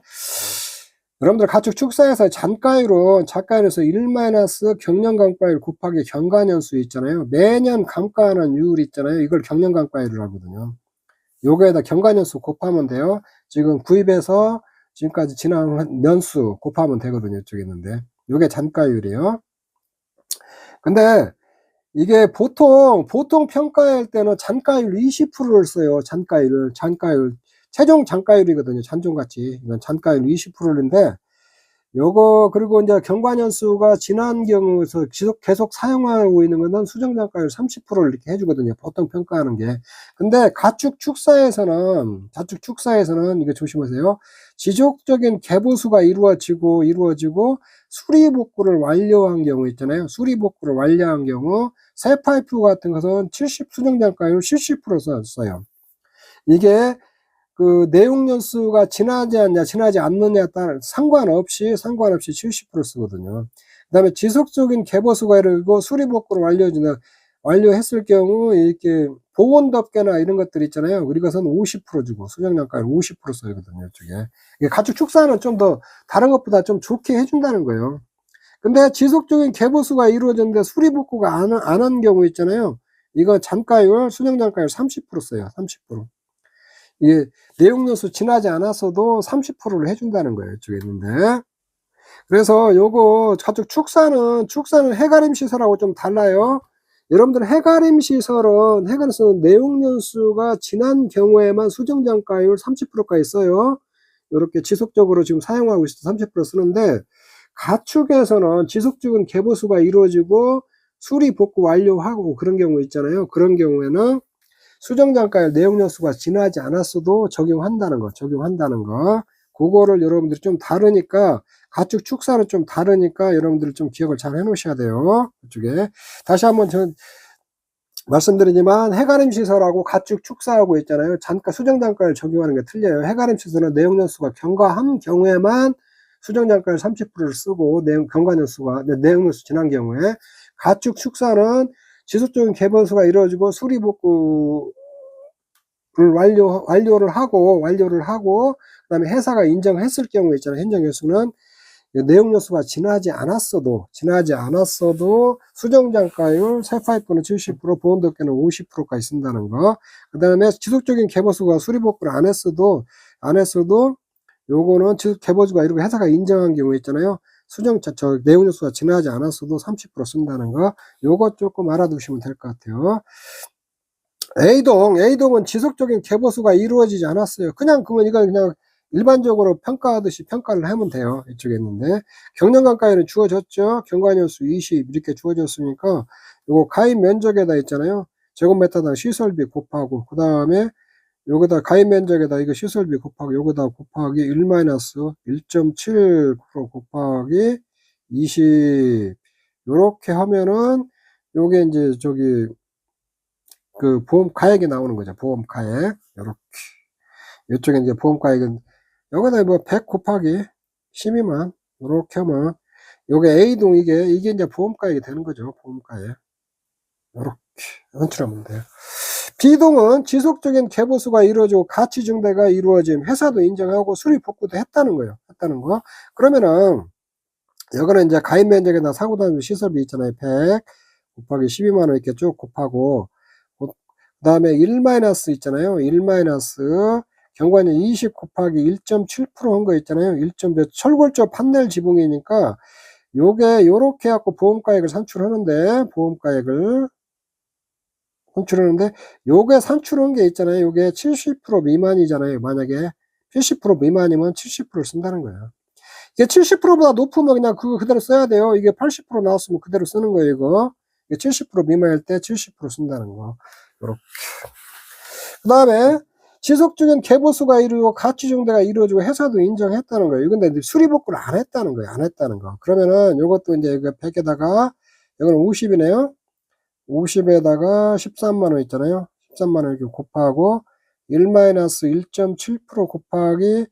여러분들 가축 축사에서 잔가율은 작가율에서 1- 경영감가율 곱하기 경과년수 있잖아요. 매년 감가하는 이율 있잖아요. 이걸 경영감가율을 하거든요. 요거에다 경과년수 곱하면 돼요. 지금 구입해서 지금까지 지난 년수 곱하면 되거든요. 이쪽에 있는데. 요게 잔가율이에요. 근데 이게 보통 평가할 때는 잔가율 20%를 써요. 잔가율. 최종 잔가율이거든요. 잔존가치. 이건 잔가율 20%인데, 요거, 그리고 이제 경과년수가 지난 경우에서 계속 사용하고 있는 거는 수정잔가율 30%를 이렇게 해주거든요. 보통 평가하는 게. 근데 가축 축사에서는 이거 조심하세요. 지속적인 개보수가 이루어지고 수리복구를 완료한 경우 있잖아요. 수리복구를 완료한 경우, 새 파이프 같은 것은 수정잔가율 70% 써요. 이게 그 내용 연수가 지나지 않느냐에 따라 상관없이 70% 쓰거든요. 그 다음에 지속적인 개보수가 이르고 수리복구를 완료했을 경우 이렇게 보온덮개나 이런 것들 있잖아요. 이것은 50% 주고 수정량가를 50% 써거든요. 이쪽에 가축 축사는 좀 더 다른 것보다 좀 좋게 해준다는 거예요. 근데 지속적인 개보수가 이루어졌는데 수리복구가 안 한 경우 있잖아요. 이거 수정장가율 30% 써요. 30%. 이게 내용연수 지나지 않았어도 30%를 해준다는 거예요. 이쪽에 있는데. 그래서 요거 가축 축사는 해가림 시설하고 좀 달라요. 여러분들 해가림 시설은 내용연수가 지난 경우에만 수정장가율 30%까지 써요. 요렇게 지속적으로 지금 사용하고 있어서 30% 쓰는데, 가축에서는 지속적인 개보수가 이루어지고 수리 복구 완료하고 그런 경우 있잖아요. 그런 경우에는 수정장가율 내용연수가 지나지 않았어도 적용한다는 거, 그거를 여러분들이 좀 다르니까, 가축 축사는 좀 다르니까 여러분들이 좀 기억을 잘 해 놓으셔야 돼요. 그쪽에. 다시 한번 말씀드리지만, 해가림 시설하고 가축 축사하고 있잖아요. 수정장가율 적용하는 게 틀려요. 해가림 시설은 내용연수가 경과한 경우에만 수정장가율 30%를 쓰고, 내용연수 지난 경우에, 가축 축사는 지속적인 개번수가 이루어지고 수리복구를 완료를 하고, 그 다음에 회사가 인정했을 경우 있잖아요. 행정연수는 내용연수가 지나지 않았어도 수정장가율 새 파이프는 70%, 보온덮개는 50%까지 쓴다는 거. 그 다음에 지속적인 개보수가 수리복구를 안 했어도 요거는 개보수가 이루고 회사가 인정한 경우 있잖아요. 내용연수가 지나지 않았어도 30% 쓴다는 거. 요거 조금 알아두시면 될 것 같아요. A동은 지속적인 개보수가 이루어지지 않았어요. 그러면 이건 그냥 일반적으로 평가하듯이 평가를 하면 돼요. 이쪽에 있는데, 경량간가율은 주어졌죠. 경과년수 20 이렇게 주어졌으니까, 요거 가입 면적에다 있잖아요. 제곱미터당 시설비 곱하고, 그 다음에 여기다 가입 면적에다 이거 시설비 곱하고, 요거다 곱하기 1-1.7% 곱하기 20 요렇게 하면은 요게 이제 그 보험 가액이 나오는 거죠. 보험 가액. 요렇게. 이쪽에 이제 보험 가액은 여기다 100 곱하기 12만 요렇게 하면 요게 A동 이게 이제 보험 가액이 되는 거죠. 보험 가액. 요렇게 연출하면 돼요. B동은 지속적인 개보수가 이루어지고 가치 증대가 이루어짐, 회사도 인정하고 수리 복구도 했다는 거예요. 그러면은 여기는 이제 가입 면적에다 사고단위 시설비 있잖아요. 100 곱하기 12만원 이렇게 쭉 곱하고, 그 다음에 1 있잖아요. 1 경과년 20 곱하기 1.7% 한 거 있잖아요. 철골조 판넬 지붕이니까 요게 요렇게 해갖고 보험가액을 산출하는데, 요게 산출한 게 있잖아요. 요게 70% 미만이잖아요. 만약에 70% 미만이면 70%를 쓴다는 거예요. 이게 70%보다 높으면 그냥 그거 그대로 써야 돼요. 이게 80% 나왔으면 그대로 쓰는 거예요, 이거. 이게 70% 미만일 때 70% 쓴다는 거. 요렇게. 그 다음에 지속적인 개보수가 이루고 가치 증대가 이루어지고 회사도 인정했다는 거예요. 근데 수리복구를 안 했다는 거예요. 그러면은 요것도 이제 이거 100에다가 이거는 50이네요. 50에다가 13만원 있잖아요. 13만원 이렇게 곱하고 1-1.7% 곱하기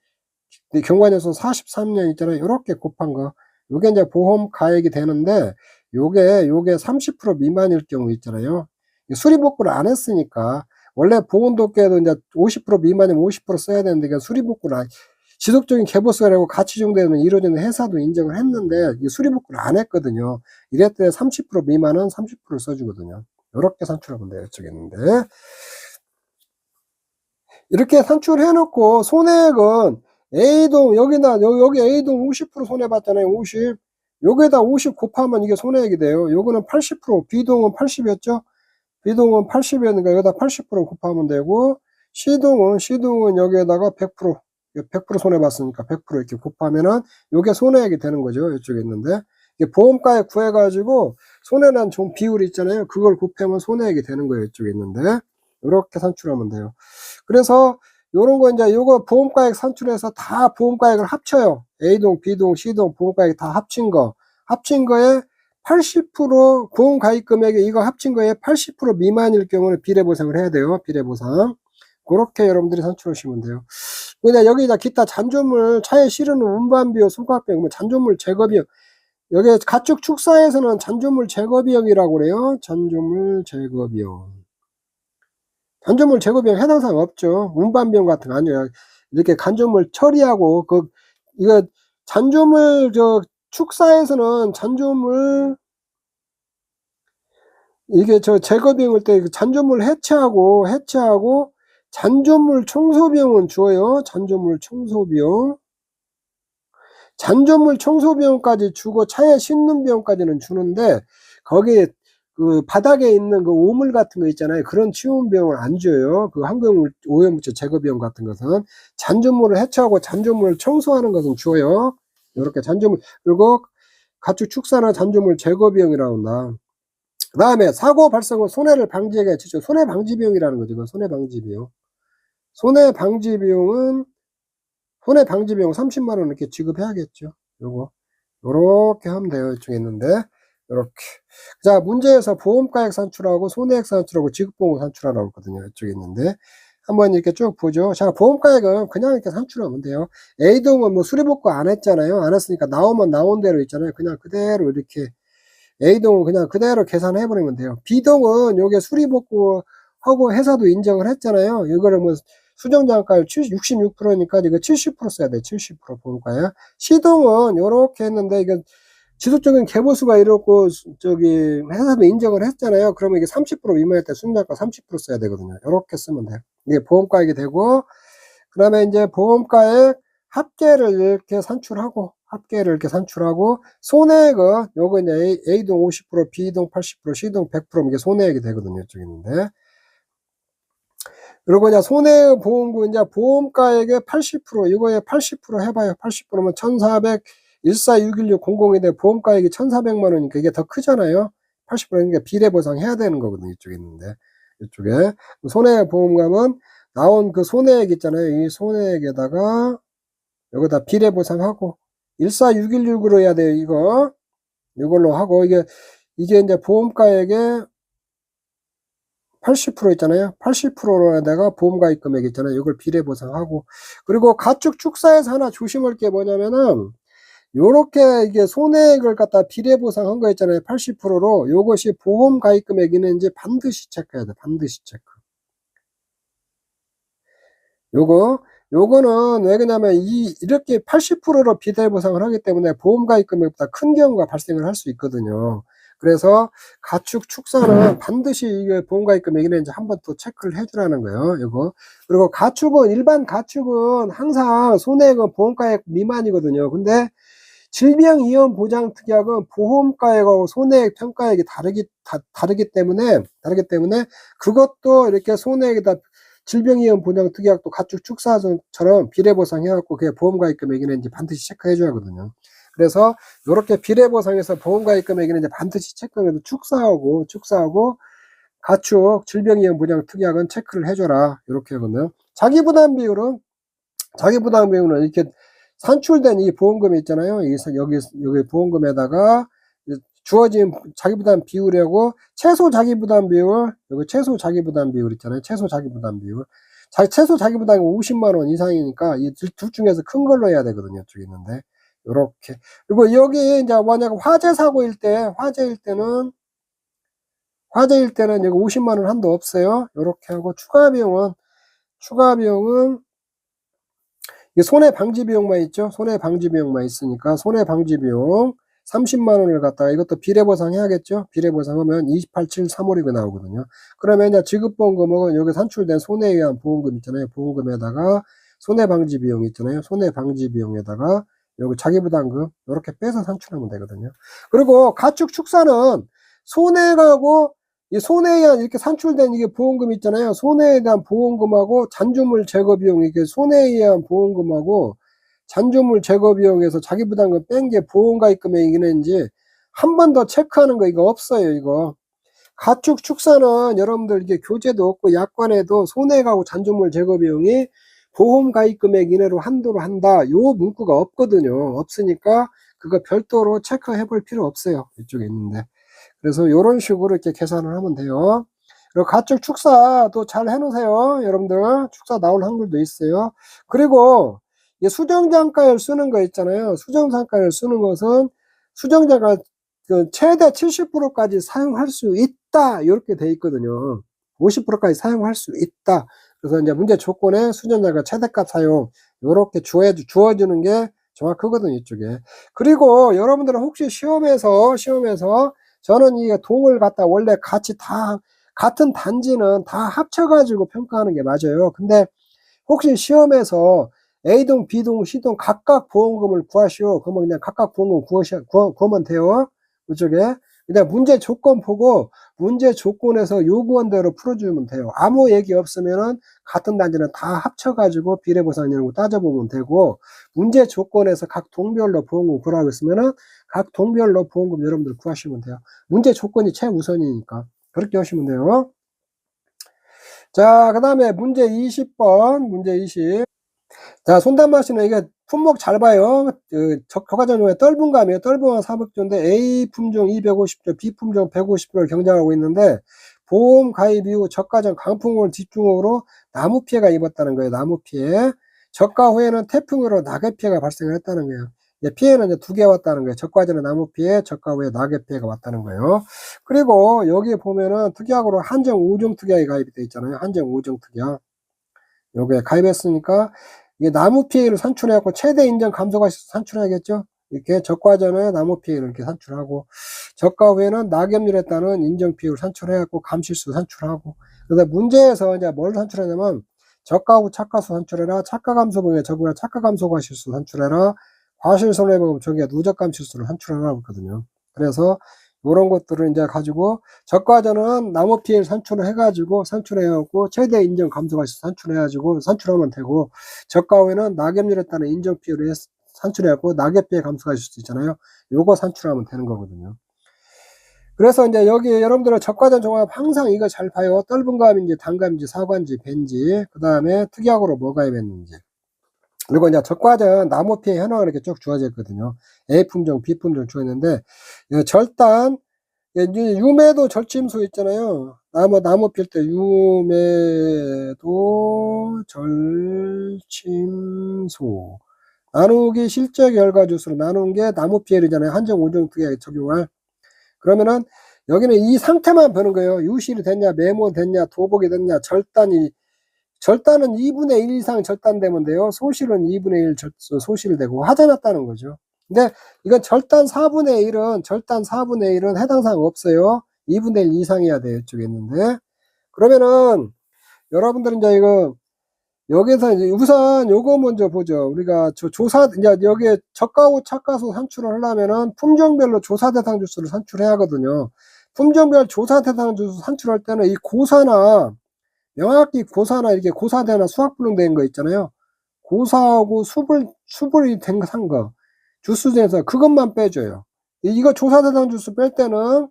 경과년수 43년 있잖아요. 요렇게 곱한 거. 요게 이제 보험 가액이 되는데, 요게 30% 미만일 경우 있잖아요. 수리복구를 안 했으니까, 원래 보온덮개도 이제 50% 미만이면 50% 써야 되는데, 수리복구를 지속적인 개보수가 되고 가치 증대는 이루어지는 회사도 인정을 했는데, 수리복구를 안 했거든요. 이럴 때 30% 미만은 30%를 써주거든요. 요렇게 산출하면 돼요. 이쪽에 있는데. 이렇게 산출해놓고, 손해액은 A동, 여기 A동 50% 손해봤잖아요. 50. 여기에다 50 곱하면 이게 손해액이 돼요. 요거는 80%, B동은 80이었죠? B동은 80이었으니까 여기다 80% 곱하면 되고, C동은 여기에다가 100% 손해봤으니까 100% 이렇게 곱하면은 요게 손해액이 되는 거죠. 이쪽에 있는데. 이게 보험가액 구해가지고 손해난 종 비율 있잖아요. 그걸 곱하면 손해액이 되는 거예요. 이쪽에 있는데. 이렇게 산출하면 돼요. 그래서 요런 거 이제 요거 보험가액 산출해서 다 보험가액을 합쳐요. A동, B동, C동 보험가액 다 합친 거에 80% 보험가입 금액에 이거 합친 거에 80% 미만일 경우는 비례보상을 해야 돼요. 비례보상. 그렇게 여러분들이 산출하시면 돼요. 그냥 여기다 기타 잔존물 차에 실은 운반비용, 소각비용, 잔존물 제거비용. 여기 가축 축사에서는 잔존물 제거비용이라고 그래요. 잔존물 제거비용 해당사항 없죠. 운반비용 같은 거 아니에요. 이렇게 간조물 처리하고, 이거 잔조물, 축사에서는 잔조물, 이게 제거비용일 때 잔조물 해체하고, 잔조물 청소비용은 줘요. 잔조물 청소비용까지 주고 차에 싣는 비용까지는 주는데, 거기에 그 바닥에 있는 그 오물 같은 거 있잖아요. 그런 치운 비용을 안 줘요. 그 환경 오염물질 제거 비용 같은 것은. 잔존물을 해체하고 잔존물을 청소하는 것은 줘요. 요렇게 잔존물. 그리고 가축 축사나 잔존물 제거 비용이라고 한다. 그다음에 사고 발생 후 손해를 방지하기 위해 지출. 손해 방지 비용이라는 거죠. 이건 손해 방지 비용. 손해 방지 비용은 손해 방지 비용 30만 원 이렇게 지급해야겠죠. 요거. 요렇게 하면 돼요. 이쪽에 있는데. 요렇게. 자, 문제에서 보험가액 산출하고 손해액 산출하고 지급보험 산출하라고 했거든요. 이쪽에 있는데. 한번 이렇게 쭉 보죠. 자, 보험가액은 그냥 이렇게 산출하면 돼요. A동은 뭐 수리복구 안 했잖아요. 안 했으니까 나오면 나온 대로 있잖아요. 그냥 그대로 이렇게 A동은 그냥 그대로 계산해 버리면 돼요. B동은 요게 수리복구하고 회사도 인정을 했잖아요. 이거를 뭐 수정자가율 66%니까 이거 70% 써야 돼. 70% 보험가액. C동은 요렇게 했는데 이건 지속적인 개보수가 이렇고 저기 회사도 인정을 했잖아요. 그러면 이게 30% 미만일 때 수정자가 30% 써야 되거든요. 요렇게 쓰면 돼요. 이게 보험가액이 되고, 그다음에 이제 보험가액 합계를 이렇게 산출하고, 손해액은 요거 이제 A동 50%, B동 80%, C동 100% 이게 손해액이 되거든요. 이쪽에 있는데. 그리고 이제 손해의 보험금 이제 보험가액의 80%, 이거에 80% 해봐요. 80%면 1,400, 1461600인데 보험가액이 1,400만 원이니까 이게 더 크잖아요. 80%니까 비례보상 해야 되는 거거든요. 이쪽에 있는데. 이쪽에. 손해보험금은 나온 그 손해액 있잖아요. 이 손해액에다가 여기다 비례보상하고 14616으로 해야 돼요. 이걸로 하고 이게 이제 보험가액의 80% 있잖아요. 80%로다가 보험가입 금액 있잖아요. 이걸 비례보상하고. 그리고 가축 축사에서 하나 조심할 게 뭐냐면은 요렇게 이게 손해액을 갖다 비례보상한 거 있잖아요. 80%로 요것이 보험가입 금액이는지 반드시 체크해야 돼. 반드시 체크. 요거는 왜 그러냐면 이렇게 80%로 비례보상을 하기 때문에 보험가입 금액보다 큰 경우가 발생을 할 수 있거든요. 그래서 가축 축사는 반드시 이게 보험가입 금액이는지 한번 또 체크를 해주라는 거예요. 요거. 그리고 가축은 일반 가축은 항상 손해액은 보험가액 미만이거든요. 근데 질병위험보장특약은 보험가액하고 손해액 평가액이 다르기 때문에 그것도 이렇게 손해액에다 질병위험보장특약도 가축 축사처럼 비례보상해갖고 그게 보험가입 금액이는지 반드시 체크해줘야 하거든요. 그래서 이렇게 비례보상해서 보험가입 금액이는지 반드시 체크해서 축사하고 가축 질병위험보장특약은 체크를 해줘라. 이렇게 하거든요. 자기부담비율은 이렇게 산출된 이 보험금이 있잖아요. 여기 보험금에다가 주어진 자기부담 비율하고 최소 자기부담 비율, 여기 최소 자기부담 비율 있잖아요. 최소 자기부담 비율. 최소 자기부담이 50만 원 이상이니까 이 둘 중에서 큰 걸로 해야 되거든요. 이쪽에 있는데. 요렇게. 그리고 여기 이제 만약 화재 사고일 때는 여기 50만 원 한도 없어요. 요렇게 하고 추가 비용은 이게 손해방지비용만 있죠. 손해방지비용만 있으니까 손해방지비용 30만 원을 갖다가 이것도 비례보상 해야겠죠. 비례보상하면 287,356이 나오거든요. 그러면 이제 지급보험금은 여기 산출된 손해에 의한 보험금 있잖아요. 보험금에다가 손해방지비용 있잖아요. 손해방지비용에다가 여기 자기부담금 이렇게 빼서 산출하면 되거든요. 그리고 가축 축사는 손해가고 이 손해에 의한 이렇게 산출된 이게 보험금 있잖아요. 손해에 대한 보험금하고 잔존물 제거 비용, 이게 손해에 의한 보험금하고 잔존물 제거 비용에서 자기부담금 뺀 게 보험가입 금액이는지 한 번 더 체크하는 거 이거 없어요. 이거 가축 축사는 여러분들 이게 교재도 없고 약관에도 손해가고 잔존물 제거 비용이 보험가입 금액 이내로 한도로 한다, 요 문구가 없거든요. 없으니까 그거 별도로 체크해 볼 필요 없어요. 이쪽에 있는데. 그래서 이런 식으로 이렇게 계산을 하면 돼요. 그리고 가축 축사도 잘 해놓으세요. 여러분들 축사 나올 확률도 있어요. 그리고 수정장가율 쓰는 거 있잖아요. 수정장가율 쓰는 것은 수정자가 그 최대 70%까지 사용할 수 있다 이렇게 돼 있거든요. 50%까지 사용할 수 있다. 그래서 이제 문제 조건에 수정자가 최대값 사용 이렇게 주어지는 게 정확하거든요. 이쪽에. 그리고 여러분들은 혹시 시험에서 저는 이 동을 갖다 원래 같이 다 같은 단지는 다 합쳐가지고 평가하는 게 맞아요. 근데 혹시 시험에서 A동, B동, C동 각각 보험금을 구하시오. 그러면 그냥 각각 보험금 구하면 돼요. 이쪽에. 그냥 문제 조건 보고 문제 조건에서 요구원대로 풀어주면 돼요. 아무 얘기 없으면은 같은 단지는 다 합쳐가지고 비례보상 이런 거 따져보면 되고, 문제 조건에서 각 동별로 보험금 구하라고 했으면은 각 동별로 보험금 여러분들 구하시면 돼요. 문제 조건이 최우선이니까 그렇게 하시면 돼요. 자, 그 다음에 문제 20번, 문제 20. 자, 손단마씨는 이게 품목 잘 봐요. 저가전 중에 떫은감이에요. 떫은감 400조인데 A 품종 250조, B 품종 150조를 경작하고 있는데, 보험 가입 이후 저가전 강풍을 집중으로 나무 피해가 입었다는 거예요. 나무 피해. 저가 후에는 태풍으로 낙엽 피해가 발생을 했다는 거예요. 피해는 이제 두 개 왔다는 거예요. 저가전에 나무 피해, 저가 후에 낙엽 피해가 왔다는 거예요. 그리고 여기 보면은 특약으로 한정 5종 특약이 가입이 되어 있잖아요. 한정 5종 특약. 요게 가입했으니까 이게 나무 피해를 산출해갖고 최대 인정 감소가 산출해야겠죠. 이렇게 저가 전에 나무 피해를 이렇게 산출하고, 저가 후에는 낙엽률에 따른 인정 피해를 산출해갖고 감실수 산출하고. 그래서 문제에서 이제 뭘 산출하냐면 저가 후 착가수 산출해라, 착가 감소 범위에 적용해 착가 감소 과실수 산출해라, 과실 손해보험 적용해 누적 감실수를 산출하라고 했거든요. 그래서 이런 것들을 이제 가지고 저가전은 나무 피해를 산출을 해가지고 산출해갖고 최대 인정 감소가시 산출해가지고 산출하면 되고, 저가 후에는 낙엽률에 따른 인정 피해를 산출해갖고 낙엽 피해 감소가실 수 있잖아요. 요거 산출하면 되는 거거든요. 그래서 이제 여기 여러분들은 저가전 종합 항상 이거 잘 봐요. 떫은감인지 단감인지 사과인지 벤지, 그 다음에 특약으로 뭐가 입었는지. 그리고 이제 저가전 나무 피해 현황을 이렇게 쭉 주어져 있거든요. A 품종, B 품종 주어있는데, 절단, 유매도 절침소 있잖아요. 나무 필 때 유매도 절침소. 나누기 실제 결과 주수로 나눈 게 나무 피해이잖아요. 한정 5종 특약에 적용할. 그러면은 여기는 이 상태만 보는 거예요. 유실이 됐냐, 메모 됐냐, 도복이 됐냐, 절단은 2분의 1 이상 절단되면 돼요. 소실은 2분의 1 소실되고 하자났다는 거죠. 근데 이건 절단 4분의 1은 해당 사항 없어요. 2분의 1 이상이어야 돼요. 이쪽에 있는데. 그러면은 여러분들은 이제 이거 여기서 이제 우선 요거 먼저 보죠. 우리가 조사 이제 여기에 저가후 착가수 산출을 하려면은 품종별로 조사 대상 주수를 산출해야 하거든요. 품종별 조사 대상 주수 산출할 때는 이 고사나 명확히 고사나 이렇게 고사대나 수학불능된 거 있잖아요. 고사하고 수불이 된 거, 주수 중에서 그것만 빼줘요. 이거 조사 대상 주수 뺄 때는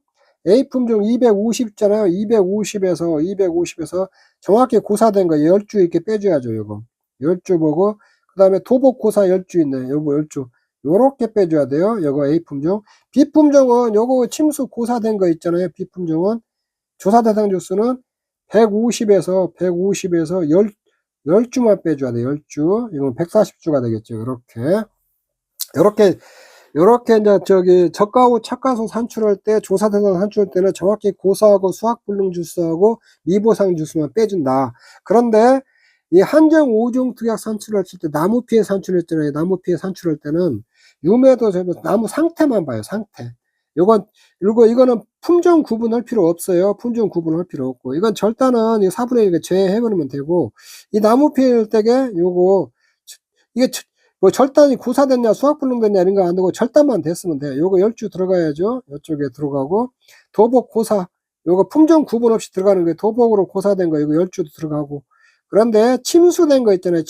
A 품종 250 있잖아요. 250에서 정확히 고사된 거 10주 이렇게 빼줘야죠. 이거 10주 보고, 그 다음에 도복 고사 10주 있네. 요거 10주 요렇게 빼줘야 돼요. 요거 A 품종. B 품종은 요거 침수 고사된 거 있잖아요. B 품종은 조사 대상 주수는 150에서 10주만 빼줘야 돼. 10주. 이건 140주가 되겠죠. 요렇게 이제 저가후 착가수 산출할 때, 조사 대상 산출할 때는 정확히 고사하고 수학불능 주수하고 미보상 주수만 빼준다. 그런데 이 한정 5종 특약 산출할 때 나무 피해 산출했잖아요. 나무 피해 산출할 때는 유매도 나무 상태만 봐요. 상태. 이거는 품종 구분할 필요 없어요. 품종 구분할 필요 없고, 이건 절단은 이 4분의 1 제외해버리면 되고, 이 나무 피해일 때게 이게 뭐 절단이 고사됐냐 수학불능됐냐 이런 거 안 되고 절단만 됐으면 돼요. 요거 10주 들어가야죠. 이쪽에 들어가고, 도복 고사 요거 품종 구분 없이 들어가는 거예요. 도복으로 고사된 거 이거 10주도 들어가고. 그런데 침수된 거 있잖아요.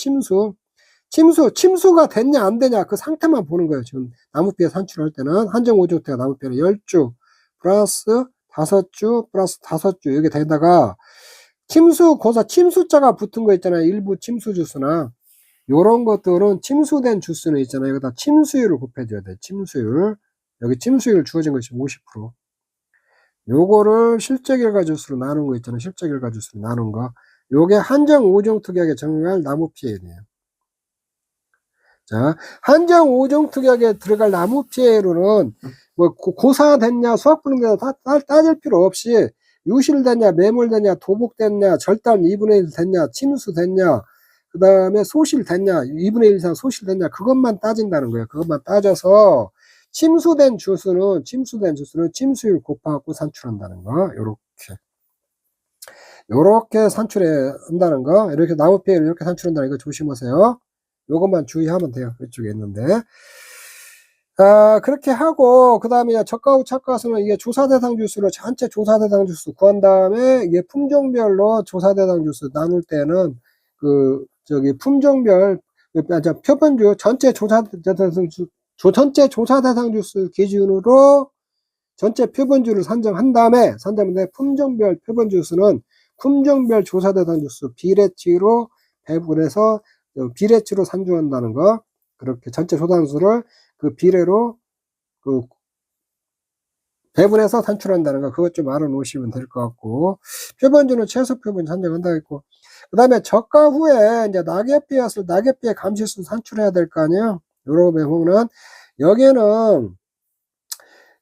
침수가 됐냐 안 되냐 그 상태만 보는 거예요. 지금 나무 피해 산출할 때는 한정 5종 특약 나무 피해는 10주 플러스 5주 플러스 5주 이렇게 되다가, 침수자가 붙은 거 있잖아요. 일부 침수 주수나 요런 것들은 침수된 주수는 있잖아요. 여기다 침수율을 곱해줘야 돼. 침수율. 여기 침수율 주어진 것이 50%. 요거를 실제 결과 주수로 나눈 거 있잖아요. 실제 결과 주수로 나눈 거. 요게 한정 5종 특약에 적용할 나무 피해예요. 자, 한정 5종 특약에 들어갈 나무 피해로는 뭐 고사됐냐 수학불능됐냐 따질 필요 없이 유실됐냐 매몰됐냐 도복됐냐 절단 2분의 1 됐냐 침수됐냐 그 다음에 소실됐냐 2분의 1 이상 소실됐냐 그것만 따진다는 거예요. 그것만 따져서 침수된 주수는 침수율 곱하고 산출한다는 거. 요렇게 산출해 한다는 거. 이렇게 나무 피해를 이렇게 산출한다는 거 조심하세요. 요것만 주의하면 돼요. 이쪽에 있는데. 그렇게 하고, 그 다음에 저가 후 착가수는 이게 조사 대상 주수를 전체 조사 대상 주수 구한 다음에 이게 품종별로 조사 대상 주수 나눌 때는 품종별, 표본주 전체 조사 대상 주, 전체 조사 대상 주수 기준으로 전체 표본주를 산정한 다음에 품종별 표본주 수는 품종별 조사 대상 주수 비례치로 배분해서 비례치로 산정한다는 거. 그렇게 전체 조사수를 그 비례로 배분해서 산출한다는 거, 그것 좀 알아놓으시면 될 것 같고, 표본주는 최소 표본 산정한다 했고, 그 다음에 저가 후에 이제 낙엽비의 감시수 산출해야 될 거 아니에요. 요런 배분은 여기는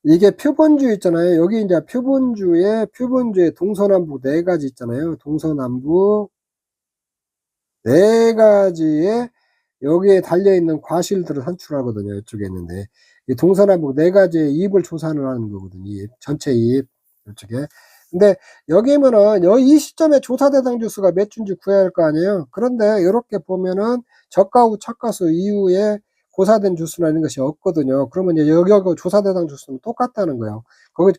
이게 표본주 있잖아요. 여기 이제 표본주의 동서남북 네 가지 있잖아요. 동서남북 네 가지의 여기에 달려있는 과실들을 산출하거든요. 이쪽에 있는데. 이 동서남북 네 가지의 잎을 조사를 하는 거거든요. 잎, 전체 잎, 이쪽에. 근데 여기면은, 이 시점에 조사 대상 주수가 몇 주인지 구해야 할 거 아니에요? 그런데, 이렇게 보면은, 저가 후 착가수 이후에 고사된 주수라는 것이 없거든요. 그러면 이제 여기하고 조사 대상 주수는 똑같다는 거예요. 그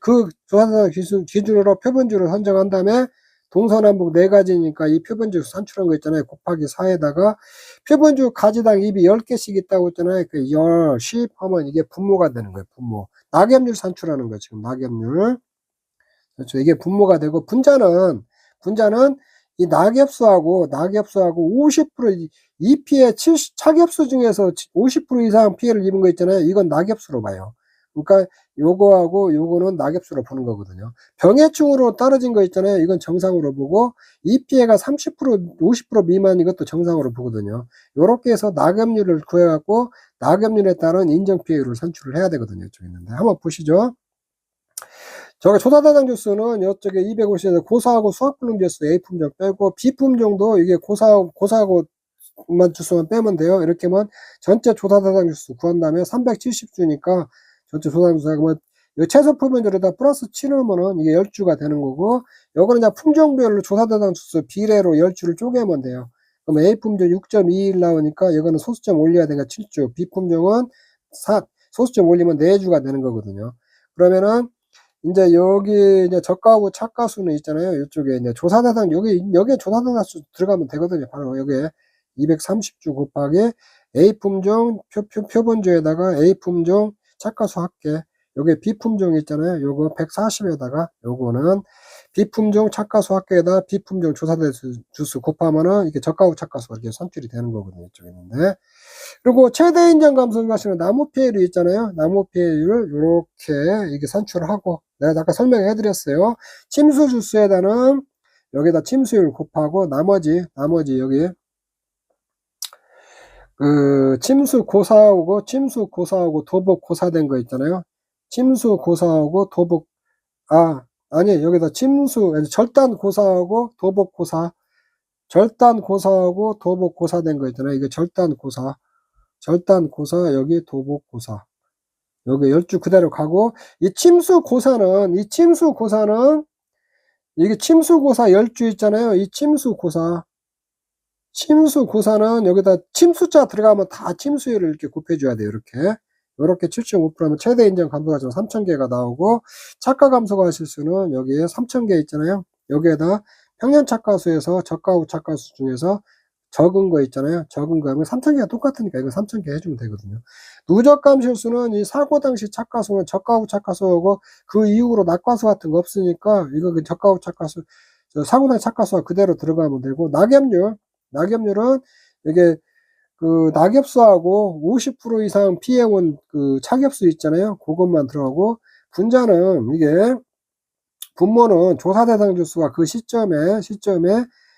조사 대상 기준으로 표본주를 선정한 다음에, 동서남북 네 가지니까 이 표본주 산출한 거 있잖아요. 곱하기 4에다가 표본주 가지당 잎이 10개씩 있다고 했잖아요. 그 10 하면 이게 분모가 되는 거예요. 분모. 낙엽률 산출하는 거예요. 지금 낙엽률. 그렇죠. 이게 분모가 되고 분자는 이 낙엽수하고 50% 이 피해 착엽수 중에서 50% 이상 피해를 입은 거 있잖아요. 이건 낙엽수로 봐요. 그러니까 요거하고 요거는 낙엽수로 보는 거거든요. 병해충으로 떨어진 거 있잖아요. 이건 정상으로 보고 이 피해가 30% 50% 미만 이것도 정상으로 보거든요. 요렇게 해서 낙엽률을 구해갖고 낙엽률에 따른 인정피해율을 산출을 해야 되거든요. 이쪽에 있는데 한번 보시죠. 저게 조사대상 주수는 이쪽에 250에서 고사하고 수학불능 지수 A품종 빼고 B품종도 이게 고사하고만 주수만 빼면 돼요. 이렇게 하면 전체 조사대상 주수 구한 다음에 370주니까 전체 조사대상 주수가 그러면 최소 표본율에다 플러스 7 넣으면은 이게 10주가 되는 거고, 요거는 그냥 품종별로 조사대상 주수 비례로 10주를 쪼개면 돼요. 그럼 A품종 6.21 나오니까 이거는 소수점 올려야 되니까 7주, B품종은 소수점 올리면 4주가 되는 거거든요. 그러면은 이제 여기 이제 저가하고 착가수는 있잖아요. 이쪽에 이제 조사대상 여기에 조사대상 수 들어가면 되거든요. 바로 여기에 230주 곱하기 A품종 표본주에다가 A품종 착가수 합계, 여기 B품종 있잖아요. 요거 140에다가 요거는 B품종 착가수 합계에다 B품종 조사대상 주수 곱하면은 이게 저가하고 착가수가 이렇게 산출이 되는 거거든요. 이쪽에 있는데. 그리고 최대 인정 감소가시는 나무 피해율 있잖아요. 나무 피해율을 이렇게 이게 산출을 하고, 내가 아까 설명해 드렸어요. 침수 주수에다는 여기다 침수율 곱하고 나머지 여기 침수 고사하고 도복 고사된 거 있잖아요. 침수 고사하고 도복, 아니 여기다 절단 고사하고 도복 고사, 된 거 있잖아요. 이게 절단 고사, 여기 도복 고사, 여기 10주 그대로 가고, 이게 침수 고사는 이게 침수고사 10주 있잖아요. 이 침수고사는 여기다 침수자 들어가면 다 침수율을 이렇게 곱해줘야 돼요. 이렇게 7.5%면 최대 인정 감소가 좀 3,000개가 나오고, 착가 감소가 실수는 여기에 3,000개 있잖아요. 여기에다 평년 착가수에서 저가 후 착가수 중에서 적은 거 있잖아요. 적은 거 하면 3,000개가 똑같으니까 이거 3,000개 해주면 되거든요. 누적감 실수는 이 사고 당시 착가수는 저가 후 착가수하고 그 이후로 낙과수 같은 거 없으니까 이거 그 저가 후 착가수, 사고 당시 착가수가 그대로 들어가면 되고, 낙엽률은 이게 낙엽수하고 50% 이상 피해온 착엽수 있잖아요. 그것만 들어가고, 분모는 조사 대상 주수가 그 시점에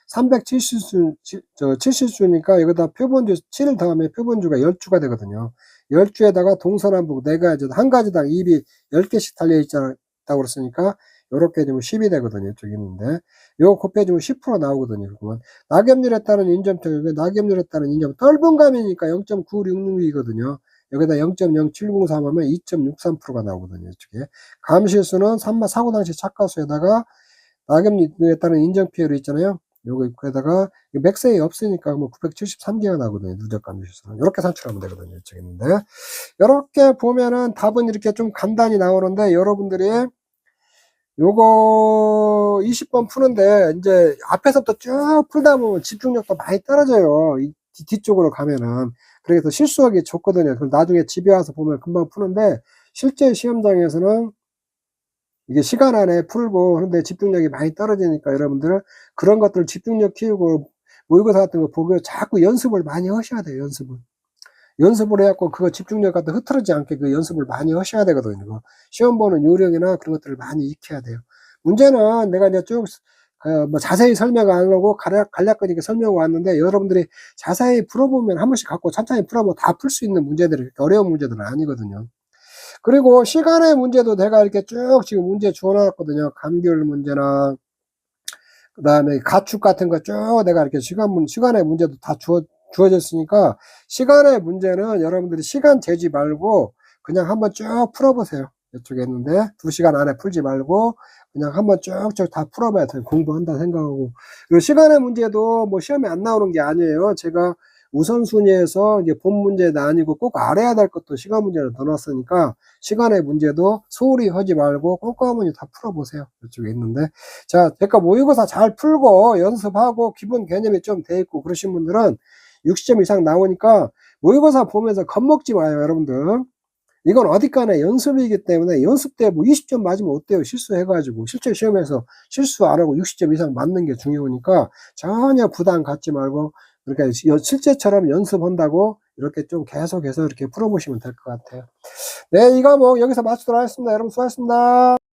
370주니까 여기다 표본주 7 다음에 표본주가 10주가 되거든요. 10주에다가 동서남북 네 가지, 한 가지당 잎이 10개씩 달려있다고 그랬으니까 요렇게 되면 10이 되거든요. 이쪽에 있는데 요거 곱해주면 10% 나오거든요. 그러면 낙엽률에 따른 인점표, 떫은 감이니까 0.9666이거든요. 여기다 0.0703 하면 2.63%가 나오거든요. 이쪽에 감실수는 사고 당시 착가수에다가 낙엽률에 따른 인정피해율 있잖아요. 요거 입구에다가 맥세이 없으니까 뭐 973개가 나거든요. 누적감 지수는. 요렇게 산출하면 되거든요. 이쪽에 있는데. 요렇게 보면은 답은 이렇게 좀 간단히 나오는데 여러분들이 요거 20번 푸는데 이제 앞에서부터 쭉 풀다 보면 집중력도 많이 떨어져요. 이 뒤쪽으로 가면은. 그래서 실수하기 좋거든요. 그럼 나중에 집에 와서 보면 금방 푸는데 실제 시험장에서는 이게 시간 안에 풀고 그런데 집중력이 많이 떨어지니까 여러분들 그런 것들 집중력 키우고 모의고사 같은 거 보고 자꾸 연습을 많이 하셔야 돼요. 연습을 해갖고 그거 집중력 갖다 흐트러지지 않게 그 연습을 많이 하셔야 되거든요. 시험 보는 요령이나 그런 것들을 많이 익혀야 돼요. 문제는 내가 이제 쭉 뭐 자세히 설명 안 하고 간략하게 설명 왔는데 여러분들이 자세히 풀어보면 한 번씩 갖고 천천히 풀어보면 다 풀 수 있는 문제들이 그렇게 어려운 문제들은 아니거든요. 그리고 시간의 문제도 내가 이렇게 쭉 지금 문제 주어 놨거든요. 감귤 문제나 그다음에 가축 같은 거 쭉 내가 이렇게 시간의 문제도 다 주어졌으니까 시간의 문제는 여러분들이 시간 재지 말고 그냥 한번 쭉 풀어보세요. 이쪽에 있는데 2시간 안에 풀지 말고 그냥 한번 쭉쭉 다 풀어봐야 돼요. 공부한다 생각하고. 그리고 시간의 문제도 뭐 시험에 안 나오는 게 아니에요. 제가 우선순위에서 이제 본 문제도 아니고 꼭 알아야 될 것도 시간 문제를 넣어놨으니까 시간의 문제도 소홀히 하지 말고 꼼꼼히 다 풀어보세요. 이쪽에 있는데. 자, 그러니까 모의고사 잘 풀고 연습하고 기본 개념이 좀 돼 있고 그러신 분들은 60점 이상 나오니까 모의고사 보면서 겁먹지 마요, 여러분들. 이건 어디까나 연습이기 때문에 연습 때 뭐 20점 맞으면 어때요? 실수해가지고 실제 시험에서 실수 안 하고 60점 이상 맞는 게 중요하니까 전혀 부담 갖지 말고 그러니까 실제처럼 연습한다고 이렇게 좀 계속해서 이렇게 풀어보시면 될 것 같아요. 네, 이 과목 여기서 마치도록 하겠습니다. 여러분 수고하셨습니다.